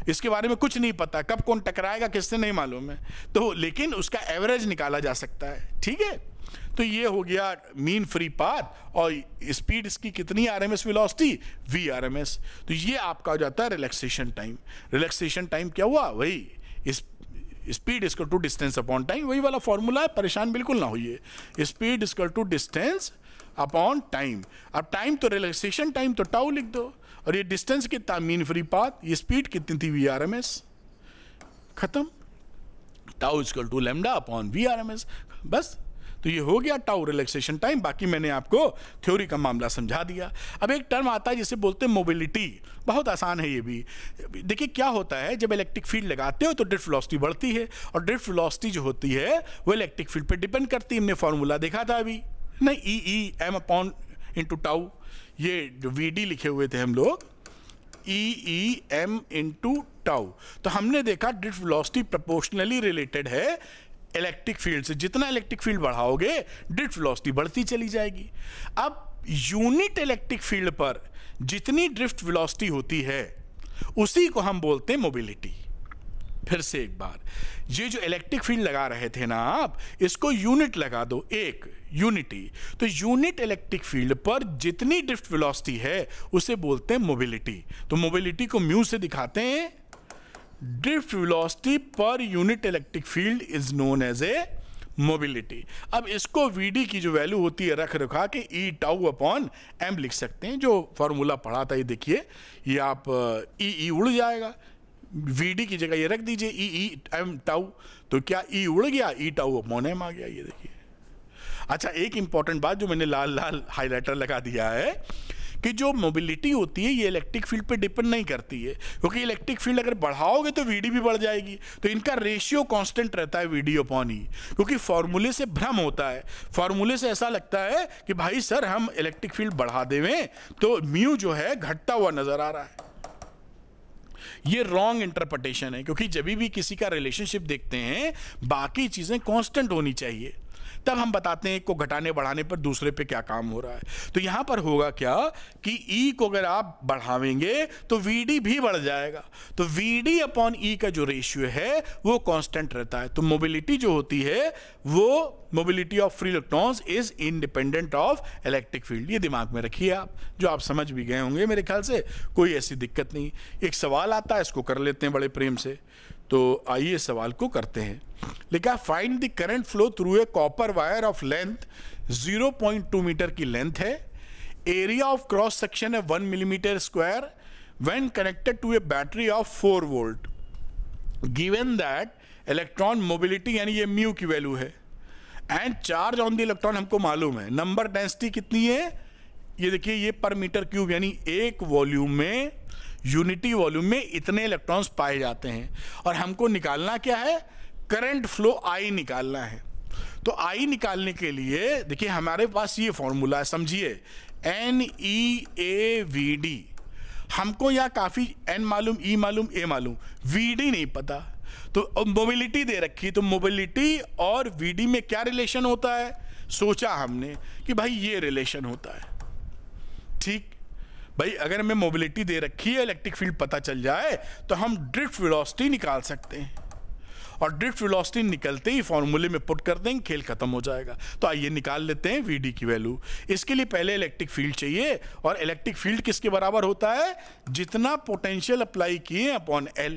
इसके बारे में कुछ नहीं पता, कब कौन टकराएगा किससे नहीं मालूम है। तो लेकिन उसका एवरेज निकाला जा सकता है, ठीक है। तो ये हो गया मीन फ्री पाथ और स्पीड इसकी कितनी RMS वेलोसिटी, VRMS। तो ये आपका हो जाता है रिलैक्सेशन टाइम। रिलैक्सेशन टाइम क्या हुआ? वही speed equal to distance upon time, वही वाला फॉर्मूला है, परेशान बिल्कुल ना होइए। Speed equal to distance upon time. अब टाइम तो रिलैक्सेशन टाइम तो टाउ लिख दो, और ये डिस्टेंस कितना, मीन फ्री पाथ, ये स्पीड कितनी थी, VRMS, खत्म। Tau equal to lambda upon VRMS, बस। तो ये हो गया टाउ रिलैक्सेशन टाइम। बाकी मैंने आपको थ्योरी का मामला समझा दिया। अब एक टर्म आता है जिसे बोलते हैं मोबिलिटी, बहुत आसान है ये भी। देखिए क्या होता है, जब इलेक्ट्रिक फील्ड लगाते हो तो ड्रिफ्ट वेलोसिटी बढ़ती है, और ड्रिफ्ट वेलोसिटी जो होती है वो इलेक्ट्रिक फील्ड पे डिपेंड करती है। हमने फॉर्मूला देखा था अभी, नहीं, E/m अपॉन इंटू टाउ, ये जो VD लिखे हुए थे हम लोग, E/m इंटू टाउ। तो हमने देखा ड्रिफ्ट वेलोसिटी प्रोपोर्शनली रिलेटेड है इलेक्ट्रिक फील्ड से। जितना इलेक्ट्रिक फील्ड बढ़ाओगे ड्रिफ्ट वेलोसिटी बढ़ती चली जाएगी। अब यूनिट इलेक्ट्रिक फील्ड पर जितनी ड्रिफ्ट वेलोसिटी होती है उसी को हम बोलते हैं मोबिलिटी। फिर से एक बार, ये जो इलेक्ट्रिक फील्ड लगा रहे थे ना आप, इसको यूनिट लगा दो, एक यूनिटी। तो यूनिट इलेक्ट्रिक फील्ड पर जितनी ड्रिफ्ट वेलोसिटी है उसे बोलते हैं मोबिलिटी। तो मोबिलिटी को म्यू से दिखाते हैं, drift velocity per unit electric field is known as a mobility. अब इसको VD की जो वैल्यू होती है रख रखा के E/टाउ अपॉन m लिख सकते हैं। जो फॉर्मूला पढ़ा था ये देखिए, ये आप E उड़ जाएगा, VD की जगह ये रख दीजिए E/m टाउ, तो क्या E उड़ गया, E/टाउ अपॉन m आ गया, ये देखिए। अच्छा, एक इंपॉर्टेंट बात जो मैंने लाल लाल हाईलाइटर लगा दिया है कि जो मोबिलिटी होती है ये इलेक्ट्रिक फील्ड पे डिपेंड नहीं करती है, क्योंकि इलेक्ट्रिक फील्ड अगर बढ़ाओगे तो VD भी बढ़ जाएगी। तो इनका रेशियो कांस्टेंट रहता है VD अपॉन E, क्योंकि फॉर्मूले से भ्रम होता है। फॉर्मूले से ऐसा लगता है कि भाई सर हम इलेक्ट्रिक फील्ड बढ़ा देवें तो म्यू जो है घटता हुआ नजर आ रहा है। ये रॉन्ग इंटरप्रिटेशन है, क्योंकि जब भी किसी का रिलेशनशिप देखते हैं बाकी चीजें कांस्टेंट होनी चाहिए, तब हम बताते हैं एक को घटाने बढ़ाने पर दूसरे पे क्या काम हो रहा है। तो यहां पर होगा क्या कि E को अगर आप बढ़ावेंगे तो VD भी बढ़ जाएगा। तो VD अपॉन E का जो रेशियो है वो कांस्टेंट रहता है। तो मोबिलिटी जो होती है वो mobility of free electrons is independent of electric field. ये दिमाग में रखिए आप, जो आप समझ भी गए होंगे मेरे ख्याल से, कोई ऐसी दिक्कत नहीं। एक सवाल आता है, इसको कर लेते हैं बड़े प्रेम से। तो आइए सवाल को करते हैं। लिखा find the current flow through a copper wire of length 0.2 metre की लेंथ है, एरिया ऑफ क्रॉस सेक्शन है 1 millimetre square, when connected to a battery of 4 volt, given that electron mobility यानी ये म्यू की वैल्यू है, and charge on the electron हमको मालूम है, नंबर डेंसिटी कितनी है, ये देखिए ये पर मीटर क्यूब, यानी एक वॉल्यूम में, यूनिटी वॉल्यूम में इतने इलेक्ट्रॉन्स पाए जाते हैं। और हमको निकालना क्या है, करंट फ्लो I निकालना है। तो आई निकालने के लिए देखिए हमारे पास ये फॉर्मूला है, समझिए NEAVD। हमको यहाँ काफ़ी N मालूम, E मालूम, A मालूम, VD नहीं पता। तो मोबिलिटी दे रखी, तो मोबिलिटी और VD में क्या रिलेशन होता है, सोचा हमने कि भाई ये रिलेशन होता है। ठीक भाई, अगर हमें मोबिलिटी दे रखी है, इलेक्ट्रिक फील्ड पता चल जाए तो हम ड्रिफ्ट वेलोसिटी निकाल सकते हैं, और ड्रिफ्ट वेलोसिटी निकलते ही फॉर्मूले में पुट कर देंगे, खेल खत्म हो जाएगा। तो आइए निकाल लेते हैं VD की वैल्यू। इसके लिए पहले इलेक्ट्रिक फील्ड चाहिए, और इलेक्ट्रिक फील्ड किसके बराबर होता है, जितना पोटेंशियल अप्लाई किए अपॉन L।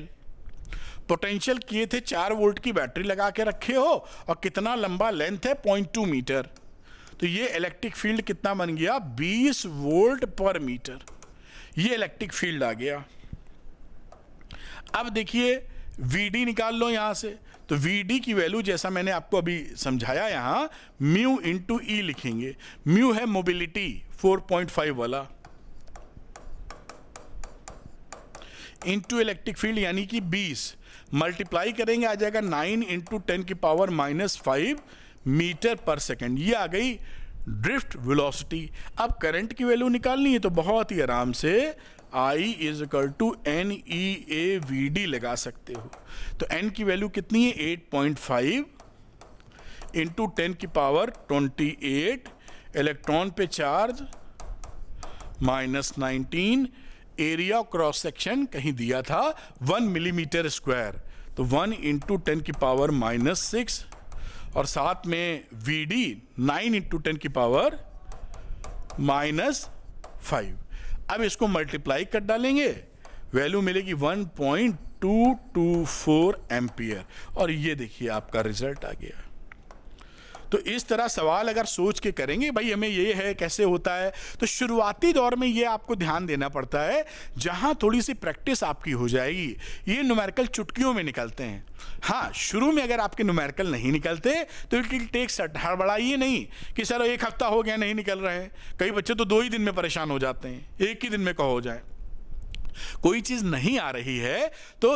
पोटेंशियल किए थे 4 वोल्ट की बैटरी लगा के रखे हो, और कितना लंबा लेंथ है 0.2 मीटर, तो ये इलेक्ट्रिक फील्ड कितना बन गया, 20 वोल्ट पर मीटर। ये इलेक्ट्रिक फील्ड आ गया। अब देखिए VD निकाल लो यहां से, तो VD की वैल्यू जैसा मैंने आपको अभी समझाया, यहां म्यू इंटू E लिखेंगे। म्यू है मोबिलिटी 4.5 वाला, इंटू इलेक्ट्रिक फील्ड यानी कि 20, मल्टीप्लाई करेंगे आ जाएगा 9 इंटू 10⁻⁻5 मीटर पर सेकेंड। ये आ गई ड्रिफ्ट वेलोसिटी। अब करंट की वैल्यू निकालनी है तो बहुत ही आराम से I = NEAVD लगा सकते हो। तो N की वैल्यू कितनी है, 8.5 इंटू 10⁻28, इलेक्ट्रॉन पे चार्ज -19, एरिया क्रॉस सेक्शन कहीं दिया था 1 मिलीमीटर स्क्वायर, तो 1 इंटू 10⁻⁻6, और साथ में VD 9 इंटू 10⁻⁻5। अब इसको मल्टीप्लाई कर डालेंगे, वैल्यू मिलेगी 1.224 एम्पियर, और ये देखिए आपका रिजल्ट आ गया। तो इस तरह सवाल अगर सोच के करेंगे भाई हमें ये है कैसे होता है, तो शुरुआती दौर में ये आपको ध्यान देना पड़ता है। जहां थोड़ी सी प्रैक्टिस आपकी हो जाएगी, ये न्यूमेरिकल चुटकियों में निकलते हैं। हाँ, शुरू में अगर आपके न्यूमेरिकल नहीं निकलते तो इट विल टेक सट, हड़बड़ाइए नहीं कि सर 1 हफ्ता हो गया नहीं निकल रहे हैं। कई बच्चे तो 2 ही दिन में परेशान हो जाते हैं, 1 ही दिन में कहो हो जाए। कोई चीज नहीं आ रही है तो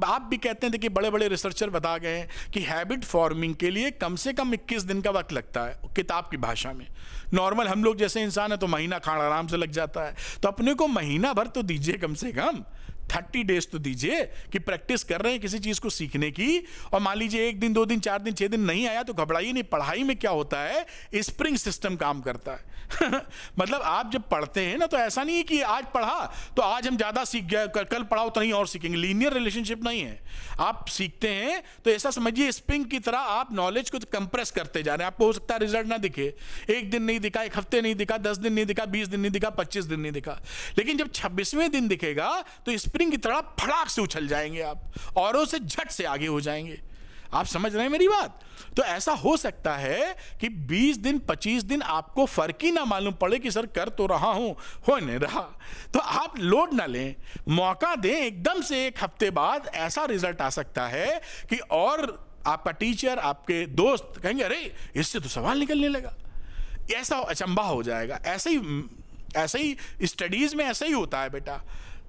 आप भी कहते हैं, देखिए बड़े बड़े रिसर्चर बता गए हैं कि हैबिट फॉर्मिंग के लिए कम से कम 21 दिन का वक्त लगता है किताब की भाषा में। नॉर्मल हम लोग जैसे इंसान है तो महीना खाड़ आराम से लग जाता है, तो अपने को महीना भर तो दीजिए, कम से कम 30 डेज तो दीजिए कि प्रैक्टिस कर रहे हैं किसी चीज को सीखने की। और मान लीजिए 1 दिन 2 दिन 4 दिन 6 दिन नहीं आया तो घबराइए नहीं। पढ़ाई में क्या होता है, स्प्रिंग सिस्टम काम करता है। मतलब आप जब पढ़ते हैं ना तो ऐसा नहीं है कि आज पढ़ा तो आज हम ज्यादा सीख गए, कल पढ़ाओ तो नहीं और सीखेंगे, लीनियर रिलेशनशिप नहीं है। आप सीखते हैं तो ऐसा समझिए स्प्रिंग की तरह आप नॉलेज को कंप्रेस करते जा रहे हैं। आपको हो सकता है रिजल्ट ना दिखे, 1 दिन नहीं दिखा, 1 हफ्ते नहीं दिखा, 10 दिन नहीं दिखा, 20 दिन नहीं दिखा, 25 दिन नहीं दिखा, लेकिन जब 26वें दिन दिखेगा तो स्प्रिंग की तरह फड़ाक से उछल जाएंगे आप, औरों से झट से आगे हो जाएंगे। आप समझ रहे हैं मेरी बात? तो ऐसा हो सकता है कि 20 दिन 25 दिन आपको फर्क ही ना मालूम पड़े कि सर कर तो रहा हूं, हो नहीं रहा। तो आप लोड ना लें, मौका दें। एकदम से 1 हफ्ते बाद ऐसा रिजल्ट आ सकता है कि और आपका टीचर, आपके दोस्त कहेंगे अरे इससे तो सवाल निकलने लगा, ऐसा अचंभा हो जाएगा। ऐसे ही स्टडीज में ऐसा ही होता है बेटा।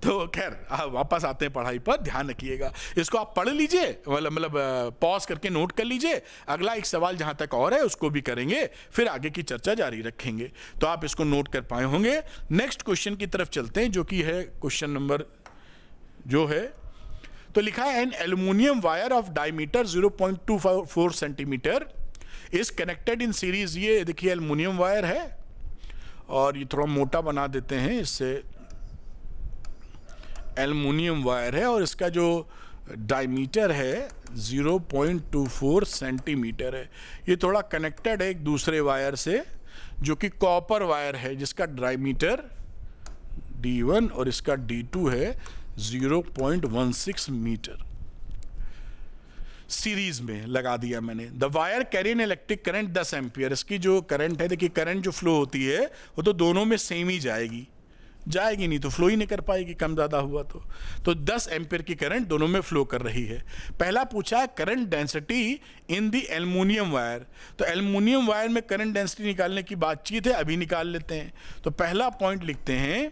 तो खैर वापस आते हैं पढ़ाई पर, ध्यान रखिएगा। इसको आप पढ़ लीजिए, मतलब पॉज करके नोट कर लीजिए। अगला एक सवाल जहां तक और है उसको भी करेंगे, फिर आगे की चर्चा जारी रखेंगे। तो आप इसको नोट कर पाए होंगे। नेक्स्ट क्वेश्चन की तरफ चलते हैं, जो कि है क्वेश्चन नंबर जो है, तो लिखा है an aluminium wire of diameter 0.24 centimetre is connected in series. ये देखिए एल्यूमिनियम वायर है और ये थोड़ा मोटा बना देते हैं, इससे एल्युमिनियम वायर है और इसका जो डायमीटर है 0.24 सेंटीमीटर है। ये थोड़ा कनेक्टेड है एक दूसरे वायर से जो कि कॉपर वायर है, जिसका डायमीटर D1 और इसका D2 है 0.16 मीटर। सीरीज में लगा दिया मैंने। The wire carry an electric current 10 ampere. इसकी जो करंट है, देखिए करंट जो फ्लो होती है वो तो दोनों में सेम ही जाएगी नहीं तो फ्लो ही नहीं कर पाएगी, कम ज़्यादा हुआ तो 10 एम्पियर की करंट दोनों में फ्लो कर रही है। पहला पूछा है current density in the aluminium wire. तो एल्युमिनियम वायर में करंट डेंसिटी निकालने की बातचीत है, अभी निकाल लेते हैं। तो पहला पॉइंट लिखते हैं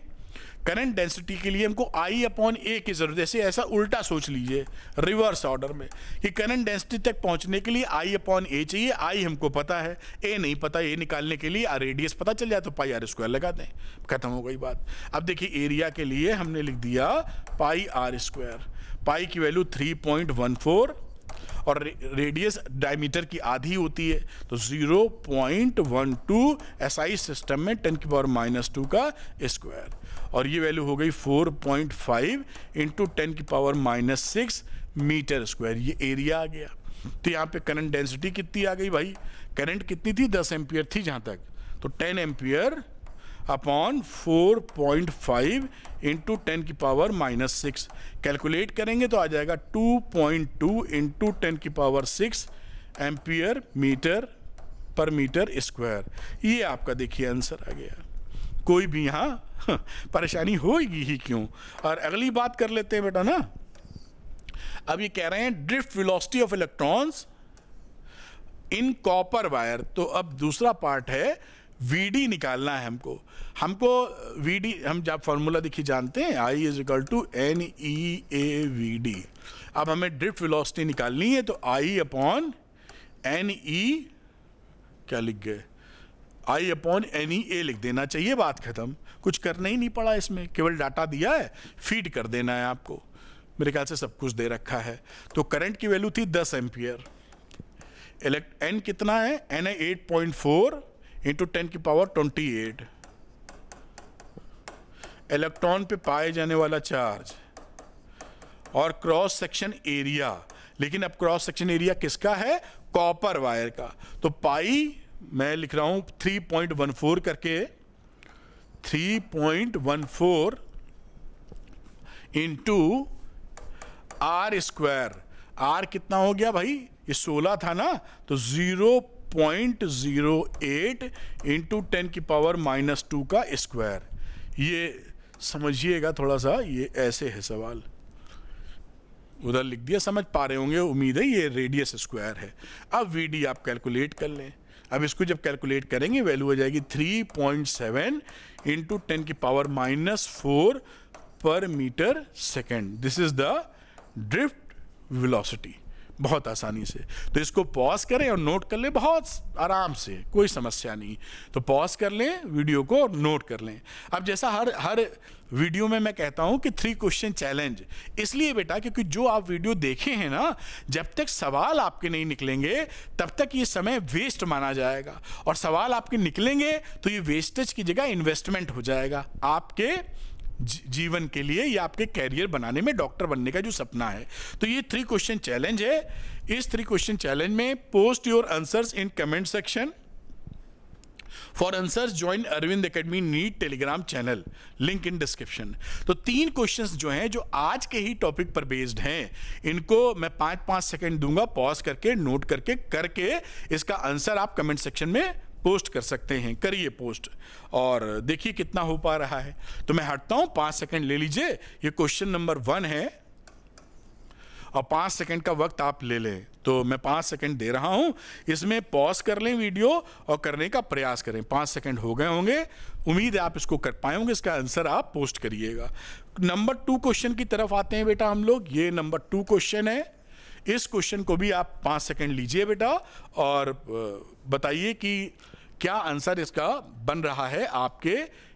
करंट डेंसिटी के लिए हमको I/A की जरूरत है। जैसे ऐसा उल्टा सोच लीजिए, रिवर्स ऑर्डर में, कि करंट डेंसिटी तक पहुंचने के लिए I/A चाहिए। I हमको पता है, A नहीं पता। A निकालने के लिए रेडियस पता चल जाए तो πr² लगा दें, खत्म हो गई बात। अब देखिए एरिया के लिए हमने लिख दिया πr²। पाई की वैल्यू 3.14 और रेडियस डायमीटर की आधी होती है, तो 0.12 SI सिस्टम में 10⁻² का स्क्वायर, और ये वैल्यू हो गई 4.5 × 10⁻⁻6 मीटर स्क्वायर। ये एरिया आ गया। तो यहाँ पे करंट डेंसिटी कितनी आ गई भाई? करंट कितनी थी? 10 एम्पियर थी जहाँ तक, तो 10 एम्पियर अपॉन 4.5 × 10⁻⁻6 कैलकुलेट करेंगे तो आ जाएगा 2.2 × 10⁻6 एम्पियर मीटर पर मीटर स्क्वायर। ये आपका देखिए आंसर आ गया। कोई भी यहाँ परेशानी होगी ही क्यों। और अगली बात कर लेते हैं बेटा ना। अब ये कह रहे हैं drift velocity of electrons in copper wire. तो अब दूसरा पार्ट है VD निकालना है हमको VD हम जब फॉर्मूला देखिए जानते हैं, I = NE/AVD। अब हमें ड्रिफ्ट वेलोसिटी निकालनी है तो I/NE क्या लिख गए, I/NEA लिख देना चाहिए, बात खत्म। कुछ करना ही नहीं पड़ा इसमें, केवल डाटा दिया है, फीड कर देना है आपको। मेरे ख्याल से सब कुछ दे रखा है। तो करंट की वैल्यू थी 10 एम्पियर। N कितना है? N है 8.4 × 10⁻28 इलेक्ट्रॉन पे पाए जाने वाला चार्ज और क्रॉस सेक्शन एरिया। लेकिन अब क्रॉस सेक्शन एरिया किसका है? कॉपर वायर का। तो पाई मैं लिख रहा हूं 3.14 करके, 3.14 × R²। R कितना हो गया भाई? ये 16 था ना, तो 0.08 × 10⁻⁻2 का स्क्वायर। ये समझिएगा थोड़ा सा, ये ऐसे है सवाल, उधर लिख दिया, समझ पा रहे होंगे उम्मीद है। ये रेडियस स्क्वायर है। अब VD आप कैलकुलेट कर लें। अब इसको जब कैलकुलेट करेंगे वैल्यू हो जाएगी 3.7 × 10⁻⁻4 पर metre second. This is the drift velocity. बहुत आसानी से। तो इसको पॉज करें और नोट कर लें बहुत आराम से, कोई समस्या नहीं। तो पॉज कर लें वीडियो को और नोट कर लें। अब जैसा हर वीडियो में मैं कहता हूं कि 3 क्वेश्चन चैलेंज, इसलिए बेटा क्योंकि जो आप वीडियो देखे हैं ना, जब तक सवाल आपके नहीं निकलेंगे तब तक ये समय वेस्ट माना जाएगा, और सवाल आपके निकलेंगे तो ये वेस्टेज की जगह इन्वेस्टमेंट हो जाएगा आपके जीवन के लिए या आपके कैरियर बनाने में, डॉक्टर बनने का जो सपना है। तो ये 3 क्वेश्चन चैलेंज है। इस 3 क्वेश्चन चैलेंज में post your answers in comment section. For answers join Arvind academy NEET Telegram channel, link in description. तो 3 क्वेश्चंस जो हैं, जो आज के ही टॉपिक पर बेस्ड हैं, इनको मैं 5-5 सेकंड दूंगा पॉज करके, नोट करके इसका आंसर आप कमेंट सेक्शन में पोस्ट कर सकते हैं। करिए पोस्ट और देखिए कितना हो पा रहा है। तो मैं हटता हूं, 5 सेकंड ले लीजिए। ये क्वेश्चन नंबर 1 है और 5 सेकंड का वक्त आप ले लें। तो मैं 5 सेकंड दे रहा हूं, इसमें पॉज कर लें वीडियो और करने का प्रयास करें। 5 सेकंड हो गए होंगे, उम्मीद है आप इसको कर पाए होंगे। इसका आंसर आप पोस्ट करिएगा। नंबर 2 क्वेश्चन की तरफ आते हैं बेटा हम लोग। ये नंबर 2 क्वेश्चन है। इस क्वेश्चन को भी आप 5 सेकंड लीजिए बेटा और बताइए कि क्या आंसर इसका बन रहा है आपके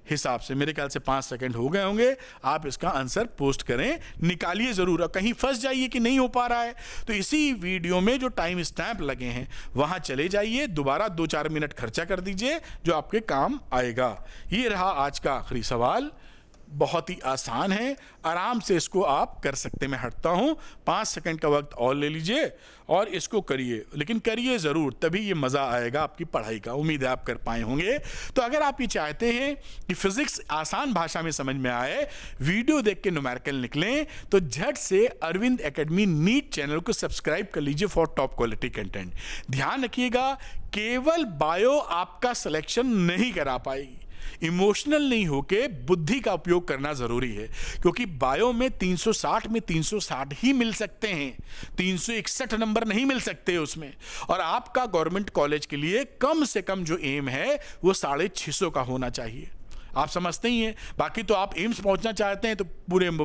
हिसाब से। मेरे ख्याल से 5 सेकंड हो गए होंगे। आप इसका आंसर पोस्ट करें, निकालिए जरूर। कहीं फंस जाइए कि नहीं हो पा रहा है तो इसी वीडियो में जो टाइम स्टैंप लगे हैं वहां चले जाइए, दोबारा 2-4 मिनट खर्चा कर दीजिए जो आपके काम आएगा। ये रहा आज का आखिरी सवाल। बहुत ही आसान है, आराम से इसको आप कर सकते हैं। मैं हटता हूं, 5 सेकंड का वक्त और ले लीजिए और इसको करिए, लेकिन करिए ज़रूर, तभी ये मज़ा आएगा आपकी पढ़ाई का। उम्मीद है आप कर पाए होंगे। तो अगर आप ये चाहते हैं कि फिजिक्स आसान भाषा में समझ में आए, वीडियो देख के न्यूमेरिकल निकलें, तो झट से अरविंद एकेडमी नीट चैनल को सब्सक्राइब कर लीजिए फॉर टॉप क्वालिटी कंटेंट। ध्यान रखिएगा, केवल बायो आपका सिलेक्शन नहीं करा पाएगी। इमोशनल नहीं होके बुद्धि का उपयोग करना जरूरी है, क्योंकि बायो में 360 में 360 ही मिल सकते हैं, 361 नंबर नहीं मिल सकते उसमें। और आपका गवर्नमेंट कॉलेज के लिए कम से कम जो एम है वो 650 का होना चाहिए। आप समझते ही हैं। बाकी तो आप एम्स पहुंचना चाहते हैं तो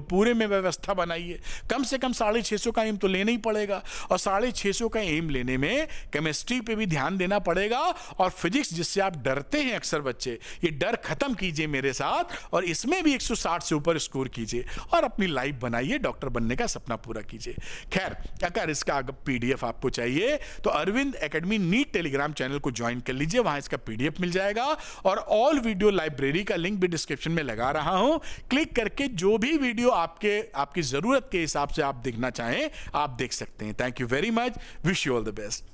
पूरे में व्यवस्था बनाइए। कम से कम 650 का एम तो लेना ही पड़ेगा, और 650 का एम लेने में केमिस्ट्री पे भी ध्यान देना पड़ेगा, और फिजिक्स जिससे आप डरते हैं अक्सर बच्चे, ये डर खत्म कीजिए मेरे साथ, और इसमें भी 160 से ऊपर स्कोर कीजिए और अपनी लाइफ बनाइए, डॉक्टर बनने का सपना पूरा कीजिए। खैर, अगर इसका पीडीएफ आपको चाहिए तो Arvind academy NEET Telegram channel को ज्वाइन कर लीजिए, वहां इसका पीडीएफ मिल जाएगा, और ऑल वीडियो लाइब्रेरी का लिंक भी डिस्क्रिप्शन में लगा रहा हूं। क्लिक करके जो भी वीडियो आपकी जरूरत के हिसाब से आप देखना चाहें आप देख सकते हैं। Thank you very much, wish you all the best.